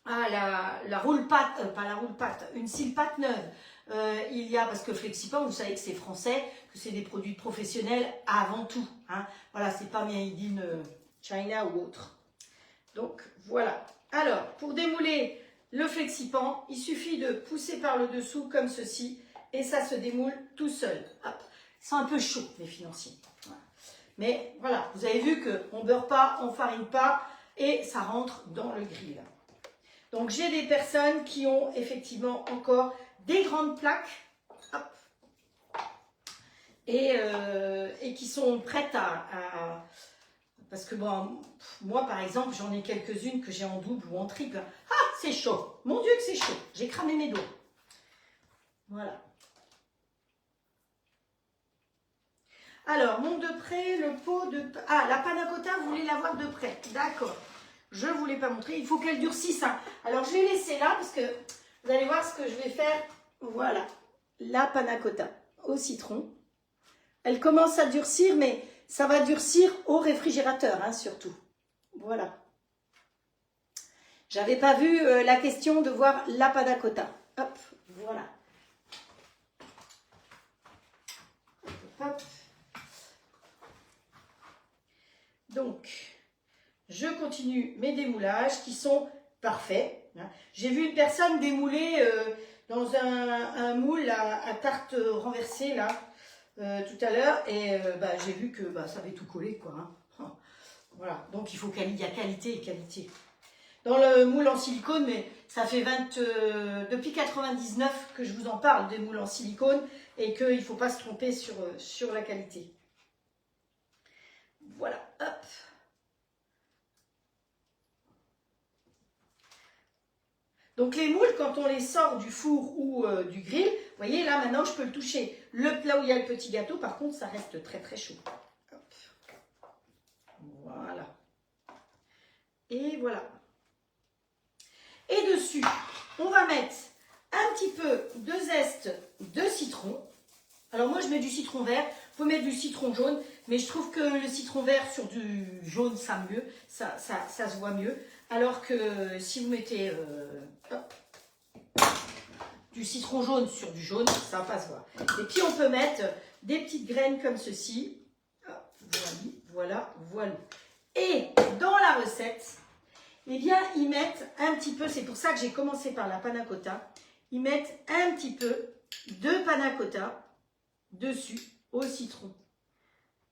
a la roule-patte, pas la roule-patte, une scie-patte neuve. Il y a, parce que Flexipan, vous savez que c'est français, que c'est des produits professionnels avant tout. Hein. Voilà, c'est pas made in China ou autre. Donc, voilà. Alors, pour démouler le Flexipan, il suffit de pousser par le dessous comme ceci et ça se démoule tout seul. Hop. Ils sont un peu chauds, les financiers. Voilà. Mais voilà, vous avez vu qu'on ne beurre pas, on ne farine pas et ça rentre dans le grill. Donc, j'ai des personnes qui ont effectivement encore des grandes plaques hop, et qui sont prêtes à... Parce que bon, moi, par exemple, j'en ai quelques-unes que j'ai en double ou en triple. Ah, c'est chaud. Mon Dieu que c'est chaud. J'ai cramé mes doigts. Voilà. Alors, monte de près, le pot de... Ah, la panna cotta, vous voulez la voir de près. D'accord. Je ne vous l'ai pas montré. Il faut qu'elle durcisse. Hein. Alors, je l'ai laissée là parce que vous allez voir ce que je vais faire. Voilà. La panna cotta au citron. Elle commence à durcir, mais ça va durcir au réfrigérateur, hein, surtout. Voilà. J'avais pas vu la question de voir la panna cotta. Hop, voilà. Hop. Donc, je continue mes démoulages qui sont parfaits. J'ai vu une personne démouler dans un moule à tarte renversée là tout à l'heure et j'ai vu que ça avait tout collé quoi. Hein. Voilà, donc il faut qu'il y a qualité et qualité. Dans le moule en silicone, mais ça fait depuis 99 que je vous en parle des moules en silicone et qu'il ne faut pas se tromper sur la qualité. Voilà, hop. Donc les moules, quand on les sort du four ou du grill, vous voyez là maintenant je peux le toucher. Là où il y a le petit gâteau, par contre ça reste très très chaud. Hop. Voilà. Et voilà. Et dessus, on va mettre un petit peu de zeste de citron. Alors moi je mets du citron vert, vous pouvez mettre du citron jaune, mais je trouve que le citron vert sur du jaune ça mieux, ça se voit mieux. Alors que si vous mettez du citron jaune sur du jaune, ça va pas se voir. Et puis on peut mettre des petites graines comme ceci. Voilà. Et dans la recette, eh bien ils mettent un petit peu, c'est pour ça que j'ai commencé par la panna cotta, ils mettent un petit peu de panna cotta dessus au citron.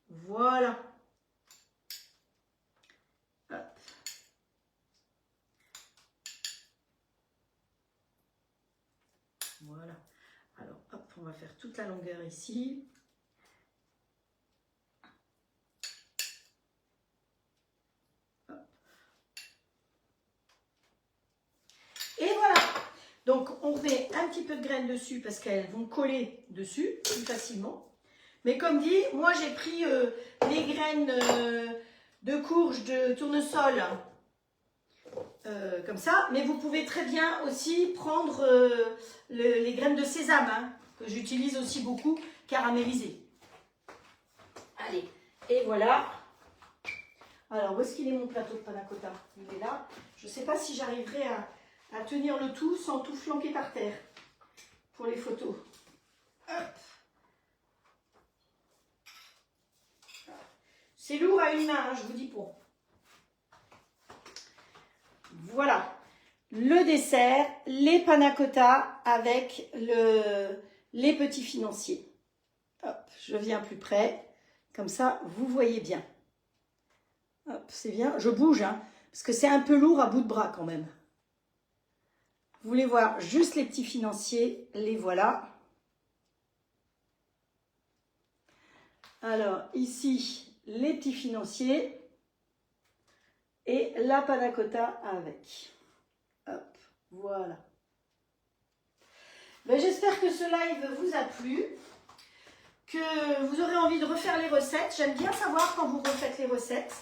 Voilà. Hop. Voilà. Alors, hop, on va faire toute la longueur ici. Hop. Et voilà. Donc, on met un petit peu de graines dessus parce qu'elles vont coller dessus plus facilement. Mais comme dit, moi j'ai pris les graines de courge, de tournesol, comme ça. Mais vous pouvez très bien aussi prendre les graines de sésame, hein, que j'utilise aussi beaucoup, caramélisées. Allez, et voilà. Alors, où est-ce qu'il est mon plateau de panna cotta? Il est là. Je ne sais pas si j'arriverai à tenir le tout sans tout flanquer par terre pour les photos. Hop. C'est lourd à une main, hein, je vous dis pour. Voilà, le dessert, les panna cotta avec les petits financiers. Hop, je viens plus près, comme ça vous voyez bien. Hop, c'est bien, je bouge, hein, parce que c'est un peu lourd à bout de bras quand même. Vous voulez voir juste les petits financiers, les voilà. Alors ici, les petits financiers et la panna cotta avec. Hop, voilà. Ben, j'espère que ce live vous a plu, que vous aurez envie de refaire les recettes. J'aime bien savoir quand vous refaites les recettes.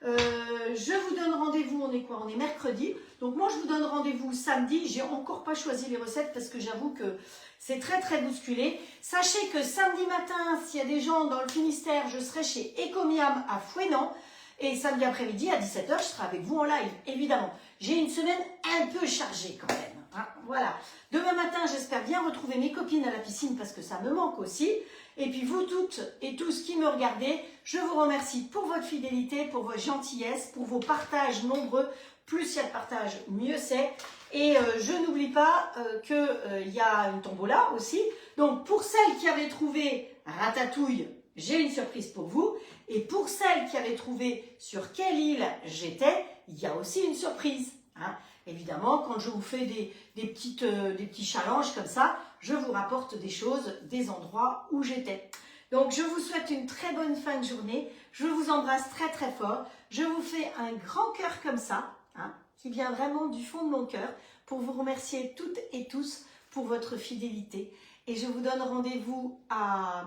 Je vous donne rendez-vous, on est quoi? On est mercredi. Donc moi, je vous donne rendez-vous samedi. J'ai encore pas choisi les recettes parce que j'avoue que c'est très très bousculé. Sachez que samedi matin, s'il y a des gens dans le Finistère, je serai chez Ecomiam à Fouesnant. Et samedi après-midi à 17 h, je serai avec vous en live, évidemment. J'ai une semaine un peu chargée quand même. Hein, voilà. Demain matin, j'espère bien retrouver mes copines à la piscine parce que ça me manque aussi. Et puis vous toutes et tous qui me regardez, je vous remercie pour votre fidélité, pour votre gentillesse, pour vos partages nombreux. Plus il y a de partages, mieux c'est. Et je n'oublie pas qu'il y a une tombola aussi. Donc pour celles qui avaient trouvé Ratatouille, j'ai une surprise pour vous. Et pour celles qui avaient trouvé sur quelle île j'étais, il y a aussi une surprise. Hein. Évidemment, quand je vous fais des petits challenges comme ça, je vous rapporte des choses, des endroits où j'étais. Donc, je vous souhaite une très bonne fin de journée. Je vous embrasse très très fort. Je vous fais un grand cœur comme ça, hein, qui vient vraiment du fond de mon cœur, pour vous remercier toutes et tous pour votre fidélité. Et je vous donne rendez-vous à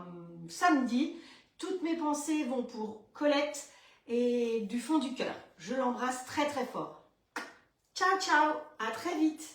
samedi. Toutes mes pensées vont pour Colette et du fond du cœur. Je l'embrasse très très fort. Ciao ciao, à très vite.